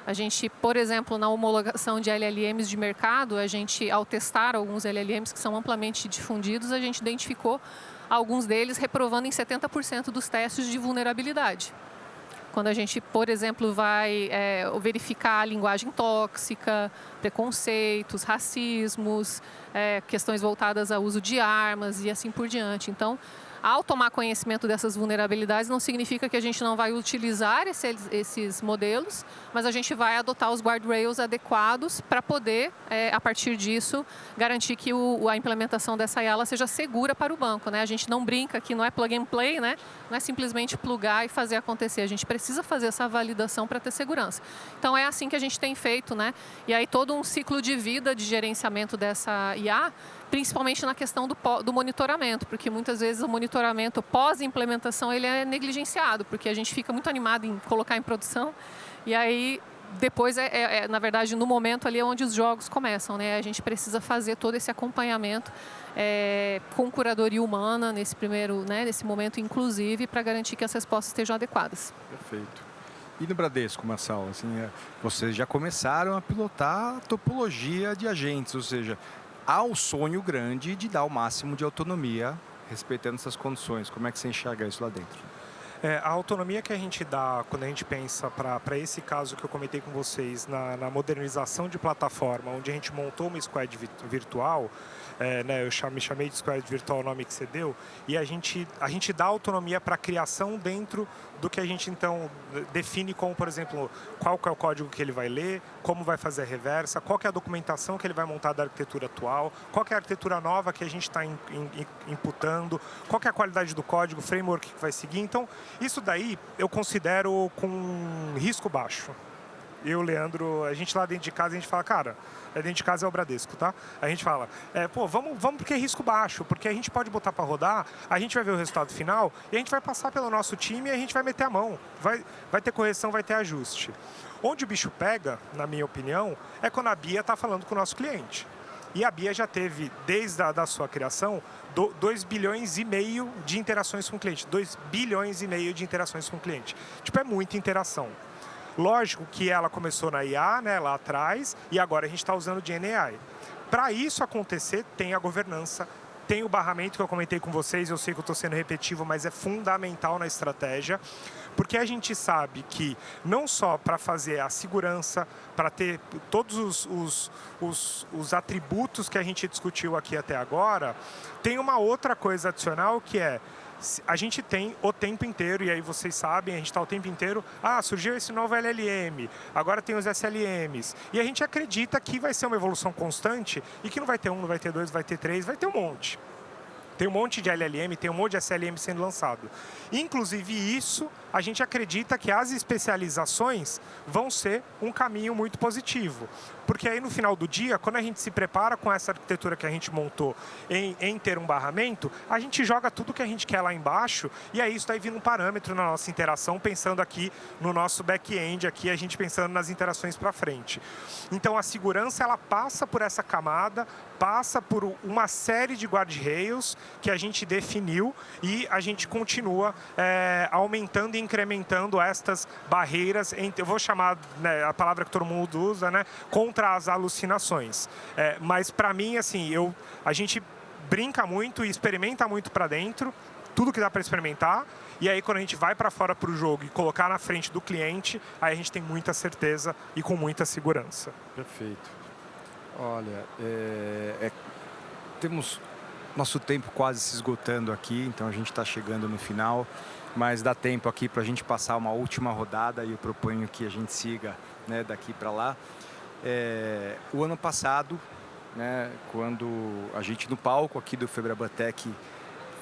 A gente, por exemplo, na homologação de LLMs de mercado, a gente, ao testar alguns LLMs que são amplamente difundidos, a gente identificou alguns deles reprovando em 70% dos testes de vulnerabilidade. Quando a gente, por exemplo, vai verificar a linguagem tóxica, preconceitos, racismos, questões voltadas ao uso de armas e assim por diante. Então, ao tomar conhecimento dessas vulnerabilidades, não significa que a gente não vai utilizar esses modelos, mas a gente vai adotar os guardrails adequados para poder, a partir disso, garantir que a implementação dessa IA seja segura para o banco. Né? A gente não brinca que não é plug and play, né? Não é simplesmente plugar e fazer acontecer. A gente precisa fazer essa validação para ter segurança. Então, é assim que a gente tem feito, né? E aí todo um ciclo de vida de gerenciamento dessa IA, principalmente na questão do monitoramento, porque muitas vezes o monitoramento pós-implementação ele é negligenciado, porque a gente fica muito animado em colocar em produção, e aí depois, na verdade, no momento ali é onde os jogos começam, né? A gente precisa fazer todo esse acompanhamento com curadoria humana nesse primeiro, né, nesse momento, inclusive, para garantir que as respostas estejam adequadas. Perfeito. E no Bradesco, Marçal, assim, vocês já começaram a pilotar a topologia de agentes, ou seja, há um sonho grande de dar o máximo de autonomia respeitando essas condições. Como é que você enxerga isso lá dentro? A autonomia que a gente dá quando a gente pensa para esse caso que eu comentei com vocês, na modernização de plataforma, onde a gente montou uma squad virtual, né, eu me chamei de squad virtual, o nome que você deu, e a gente dá autonomia para a criação dentro do que a gente, então, define como, por exemplo, qual que é o código que ele vai ler, como vai fazer a reversa, qual que é a documentação que ele vai montar da arquitetura atual, qual que é a arquitetura nova que a gente está imputando, qual que é a qualidade do código, o framework que vai seguir. Então, isso daí eu considero com risco baixo. Eu, Leandro, a gente lá dentro de casa, a gente fala, cara, dentro de casa é o Bradesco, tá? A gente fala, pô, vamos porque é risco baixo, porque a gente pode botar para rodar, a gente vai ver o resultado final e a gente vai passar pelo nosso time e a gente vai meter a mão. Vai ter correção, vai ter ajuste. Onde o bicho pega, na minha opinião, é quando a Bia está falando com o nosso cliente. E a Bia já teve, desde a sua criação, 2,5 bilhões de interações com o cliente. 2,5 bilhões de interações com o cliente. Tipo, é muita interação. Lógico que ela começou na IA, né, lá atrás, e agora a gente está usando o GenAI. Para isso acontecer, tem a governança, tem o barramento que eu comentei com vocês, eu sei que eu estou sendo repetitivo, mas é fundamental na estratégia, porque a gente sabe que não só para fazer a segurança, para ter todos os atributos que a gente discutiu aqui até agora, tem uma outra coisa adicional que é, a gente tem o tempo inteiro, e aí vocês sabem, a gente está o tempo inteiro, surgiu esse novo LLM, agora tem os SLMs, e a gente acredita que vai ser uma evolução constante e que não vai ter um, não vai ter dois, vai ter três, vai ter um monte. Tem um monte de LLM, tem um monte de SLM sendo lançado. Inclusive isso, a gente acredita que as especializações vão ser um caminho muito positivo. Porque aí no final do dia, quando a gente se prepara com essa arquitetura que a gente montou em ter um barramento, a gente joga tudo que a gente quer lá embaixo e aí isso está vindo um parâmetro na nossa interação, pensando aqui no nosso back-end, aqui a gente pensando nas interações para frente. Então a segurança ela passa por essa camada, passa por uma série de guardrails que a gente definiu e a gente continua aumentando e incrementando estas barreiras, eu vou chamar, né, a palavra que todo mundo usa, né, contra as alucinações. Mas para mim, assim, a gente brinca muito e experimenta muito para dentro, tudo que dá para experimentar, e aí quando a gente vai para fora para o jogo e colocar na frente do cliente, aí a gente tem muita certeza e com muita segurança. Perfeito. Olha, temos nosso tempo quase se esgotando aqui, então a gente está chegando no final, mas dá tempo aqui para a gente passar uma última rodada e eu proponho que a gente siga, né, daqui para lá. O ano passado, né, quando a gente no palco aqui do Febraban-Tech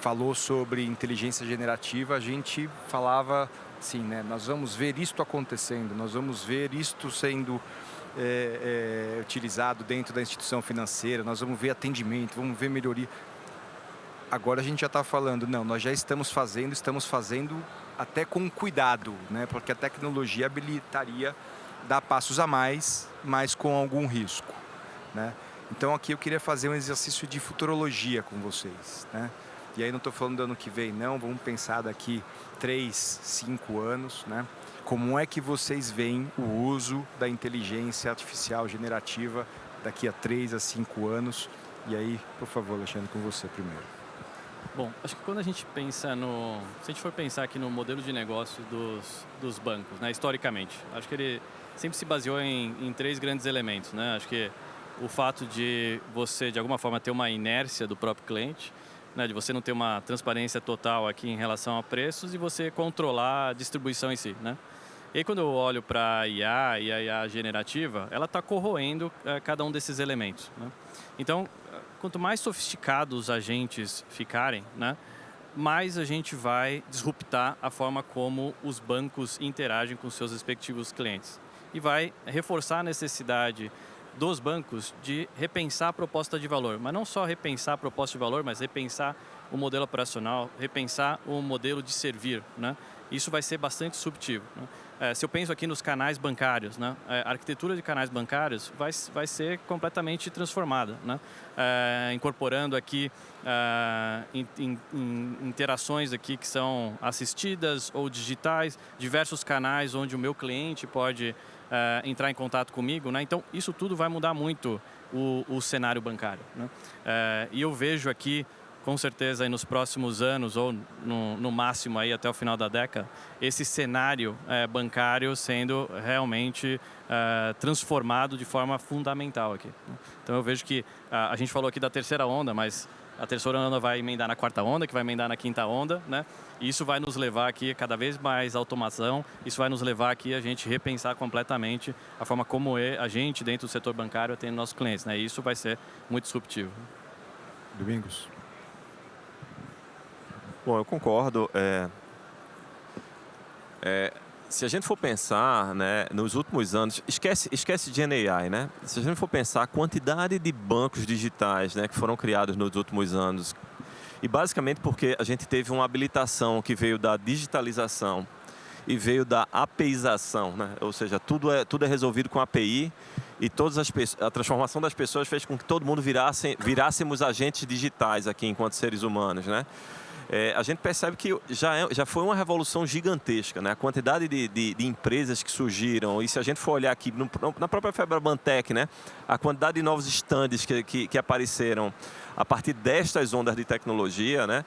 falou sobre inteligência generativa, a gente falava assim, né, nós vamos ver isto acontecendo, nós vamos ver isto sendo utilizado dentro da instituição financeira, nós vamos ver atendimento, vamos ver melhoria. Agora a gente já está falando, não, nós já estamos fazendo até com cuidado, né, porque a tecnologia habilitaria dar passos a mais, mas com algum risco, né? Então aqui eu queria fazer um exercício de futurologia com vocês, né? E aí não estou falando do ano que vem, não, vamos pensar daqui 3, 5 anos, né? Como é que vocês veem o uso da inteligência artificial generativa daqui a 3 a 5 anos? E aí, por favor, Alexandre, com você primeiro. Bom, acho que quando a gente pensa no... Se a gente for pensar aqui no modelo de negócio dos bancos, né, historicamente, acho que ele sempre se baseou em 3 grandes elementos, né? Acho que o fato de você, de alguma forma, ter uma inércia do próprio cliente, né, de você não ter uma transparência total aqui em relação a preços e você controlar a distribuição em si, né? E aí, quando eu olho para a IA e a IA generativa, ela está corroendo cada um desses elementos, né? Então, quanto mais sofisticados os agentes ficarem, né, mais a gente vai disruptar a forma como os bancos interagem com seus respectivos clientes. E vai reforçar a necessidade dos bancos de repensar a proposta de valor. Mas não só repensar a proposta de valor, mas repensar o modelo operacional, repensar o modelo de servir, né? Isso vai ser bastante disruptivo, né? Se eu penso aqui nos canais bancários, né, a arquitetura de canais bancários vai ser completamente transformada, né? Incorporando aqui interações aqui que são assistidas ou digitais, diversos canais onde o meu cliente pode entrar em contato comigo, né? Então, isso tudo vai mudar muito o cenário bancário, né? E eu vejo aqui, com certeza, aí nos próximos anos, ou no máximo aí até o final da década, esse cenário bancário sendo realmente transformado de forma fundamental aqui. Então, eu vejo que a gente falou aqui da terceira onda, mas a terceira onda vai emendar na quarta onda, que vai emendar na quinta onda, né? E isso vai nos levar aqui a cada vez mais automação, isso vai nos levar aqui a gente repensar completamente a forma como a gente, dentro do setor bancário, atende nossos clientes, né? E isso vai ser muito disruptivo. Domingos? Bom, eu concordo. Se a gente for pensar, né, nos últimos anos, esquece de GenAI, né? Se a gente for pensar a quantidade de bancos digitais, né, que foram criados nos últimos anos, e basicamente porque a gente teve uma habilitação que veio da digitalização e veio da APIização, né? Ou seja, tudo é resolvido com API e a transformação das pessoas fez com que todo mundo virássemos agentes digitais aqui enquanto seres humanos, né? a gente percebe que já foi uma revolução gigantesca, né? A quantidade de empresas que surgiram, e se a gente for olhar aqui na própria FEBRABANTEC, né? A quantidade de novos stands que apareceram a partir destas ondas de tecnologia, né?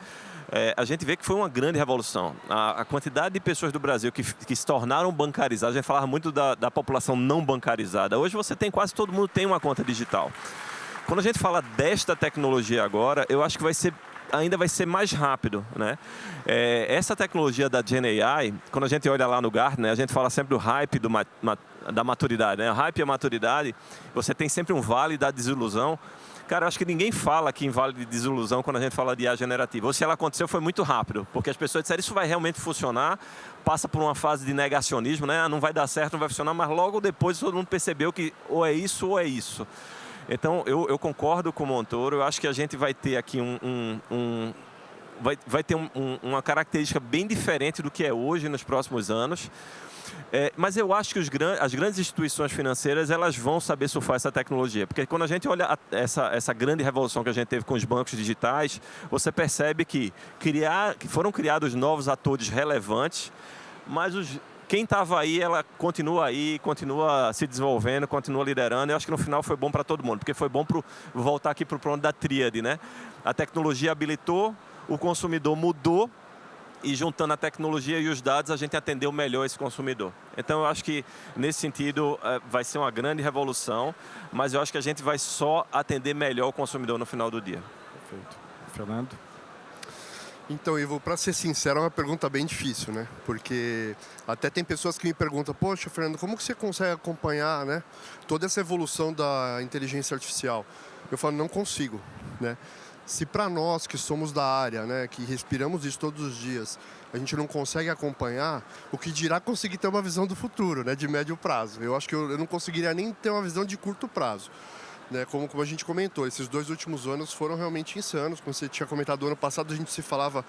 A gente vê que foi uma grande revolução. A quantidade de pessoas do Brasil que se tornaram bancarizadas, a gente falava muito da população não bancarizada. Hoje você tem, quase todo mundo tem uma conta digital. Quando a gente fala desta tecnologia agora, eu acho que ainda vai ser mais rápido, né? Essa tecnologia da GenAI, quando a gente olha lá no Gartner, a gente fala sempre do hype da maturidade, né? O hype e a maturidade, você tem sempre um vale da desilusão. Cara, eu acho que ninguém fala aqui em vale de desilusão quando a gente fala de IA generativa. Ou se ela aconteceu, foi muito rápido, porque as pessoas disseram, isso vai realmente funcionar, passa por uma fase de negacionismo, né? Não vai dar certo, não vai funcionar, mas logo depois todo mundo percebeu que ou é isso ou é isso. Então, eu concordo com o Montoro, eu acho que a gente vai ter aqui vai ter uma característica bem diferente do que é hoje nos próximos anos. Mas eu acho que as grandes instituições financeiras elas vão saber surfar essa tecnologia. Porque quando a gente olha essa grande revolução que a gente teve com os bancos digitais, você percebe que foram criados novos atores relevantes, mas quem estava aí continua se desenvolvendo, continua liderando. Eu acho que no final foi bom para todo mundo, porque foi bom voltar aqui para o ponto da tríade, né? A tecnologia habilitou, o consumidor mudou, e juntando a tecnologia e os dados, a gente atendeu melhor esse consumidor. Então, eu acho que, nesse sentido, vai ser uma grande revolução, mas eu acho que a gente vai só atender melhor o consumidor no final do dia. Perfeito. Fernando? Então, Ivo, para ser sincero, é uma pergunta bem difícil, né? Porque até tem pessoas que me perguntam, poxa, Fernando, como que você consegue acompanhar, né, toda essa evolução da inteligência artificial? Eu falo, não consigo, né? Se para nós que somos da área, né, que respiramos isso todos os dias, a gente não consegue acompanhar, o que dirá conseguir ter uma visão do futuro, né, de médio prazo. Eu acho que eu não conseguiria nem ter uma visão de curto prazo. Né, como a gente comentou, esses 2 últimos anos foram realmente insanos. Como você tinha comentado, ano passado a gente se falava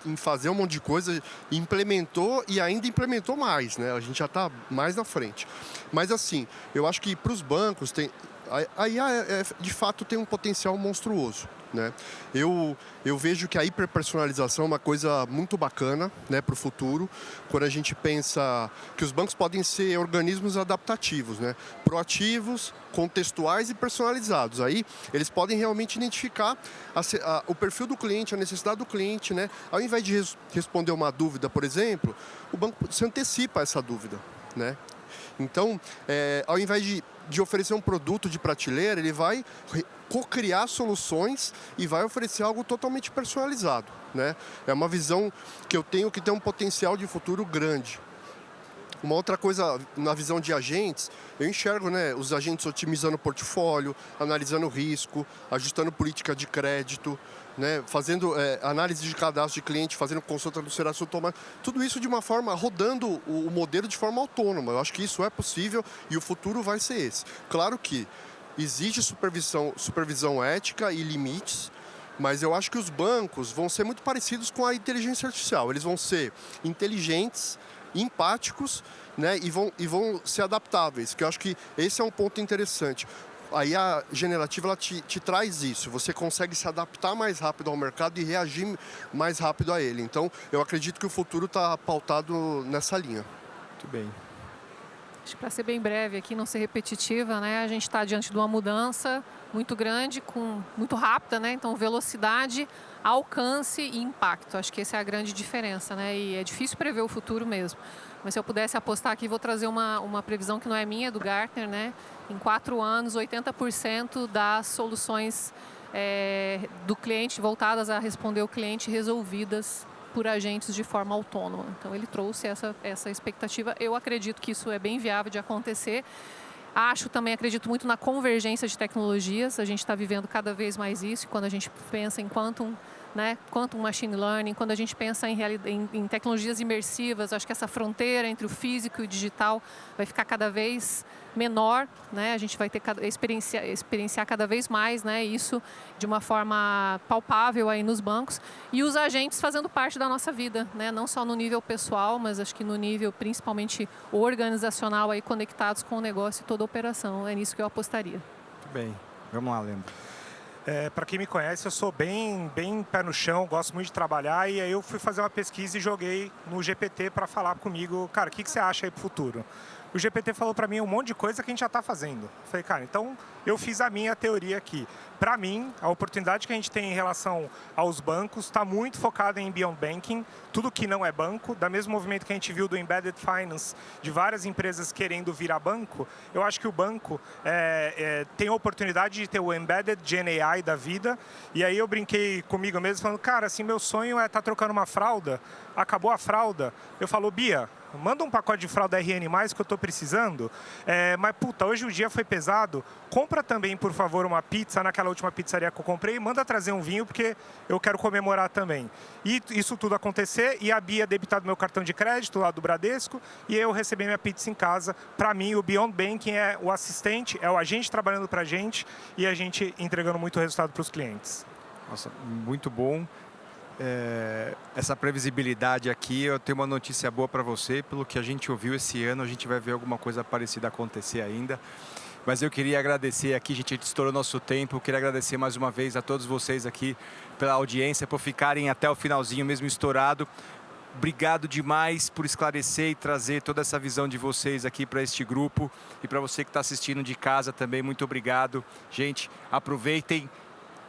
em fazer um monte de coisa, implementou e ainda implementou mais, né? A gente já está mais na frente. Mas assim, eu acho que para os bancos, a IA de fato tem um potencial monstruoso. Né? Eu vejo que a hiperpersonalização é uma coisa muito bacana, né, para o futuro, quando a gente pensa que os bancos podem ser organismos adaptativos, né, proativos, contextuais e personalizados. Aí eles podem realmente identificar o perfil do cliente, a necessidade do cliente. Né? Ao invés de responder uma dúvida, por exemplo, o banco se antecipa a essa dúvida. Né? Então, ao invés de oferecer um produto de prateleira, ele vai co-criar soluções e vai oferecer algo totalmente personalizado. Né? É uma visão que eu tenho que tem um potencial de futuro grande. Uma outra coisa, na visão de agentes, eu enxergo, né, os agentes otimizando o portfólio, analisando o risco, ajustando política de crédito, né, fazendo análise de cadastro de cliente, fazendo consulta no Serasa automático. Tudo isso de uma forma, rodando o modelo de forma autônoma. Eu acho que isso é possível e o futuro vai ser esse. Claro que exige supervisão ética e limites, mas eu acho que os bancos vão ser muito parecidos com a inteligência artificial. Eles vão ser inteligentes, empáticos, né, e vão ser adaptáveis, que eu acho que esse é um ponto interessante. Aí a generativa ela te traz isso, você consegue se adaptar mais rápido ao mercado e reagir mais rápido a ele. Então, eu acredito que o futuro está pautado nessa linha. Muito bem. Acho que para ser bem breve aqui, não ser repetitiva, né, a gente está diante de uma mudança muito grande, muito rápida, né? Então, velocidade, alcance e impacto. Acho que essa é a grande diferença, né? E é difícil prever o futuro mesmo. Mas se eu pudesse apostar aqui, vou trazer uma previsão que não é minha, é do Gartner, né? Em 4 anos, 80% das soluções do cliente voltadas a responder o cliente resolvidas por agentes de forma autônoma. Então, ele trouxe essa expectativa. Eu acredito que isso é bem viável de acontecer. Acredito muito na convergência de tecnologias. A gente está vivendo cada vez mais isso. Quando a gente pensa em quantum, né, quantum machine learning, quando a gente pensa em tecnologias imersivas, acho que essa fronteira entre o físico e o digital vai ficar cada vez menor, né? A gente vai ter experienciar cada vez mais, né, isso de uma forma palpável aí nos bancos, e os agentes fazendo parte da nossa vida, né? Não só no nível pessoal, mas acho que no nível principalmente organizacional, aí conectados com o negócio e toda a operação. É nisso que eu apostaria. Muito bem. Vamos lá, Leandro. Para quem me conhece, eu sou bem pé no chão, gosto muito de trabalhar, e aí eu fui fazer uma pesquisa e joguei no GPT para falar comigo, cara, o que você acha aí para o futuro? O GPT falou para mim um monte de coisa que a gente já está fazendo. Eu falei, cara, então eu fiz a minha teoria aqui. Para mim, a oportunidade que a gente tem em relação aos bancos está muito focada em Beyond Banking, tudo que não é banco, da mesmo movimento que a gente viu do Embedded Finance, de várias empresas querendo virar banco, eu acho que o banco tem a oportunidade de ter o Embedded Gen AI da vida, e aí eu brinquei comigo mesmo, falando, cara, assim, meu sonho é estar trocando uma fralda, acabou a fralda, eu falo, Bia, manda um pacote de fralda RN+, que eu estou precisando, mas, puta, hoje o dia foi pesado, compra também, por favor, uma pizza naquela última pizzaria que eu comprei, manda trazer um vinho, porque eu quero comemorar também. E isso tudo acontecer, e a Bia debitar do meu cartão de crédito lá do Bradesco, e eu receber minha pizza em casa. Para mim, o Beyond Banking é o assistente, é o agente trabalhando para a gente, e a gente entregando muito resultado para os clientes. Nossa, muito bom. Essa previsibilidade aqui, eu tenho uma notícia boa para você. Pelo que a gente ouviu esse ano, a gente vai ver alguma coisa parecida acontecer ainda. Mas eu queria agradecer aqui, a gente estourou nosso tempo. Eu queria agradecer mais uma vez a todos vocês aqui pela audiência, por ficarem até o finalzinho mesmo estourado. Obrigado demais por esclarecer e trazer toda essa visão de vocês aqui para este grupo. E para você que está assistindo de casa também, muito obrigado. Gente, aproveitem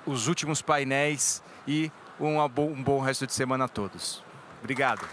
os últimos painéis e um bom resto de semana a todos. Obrigado.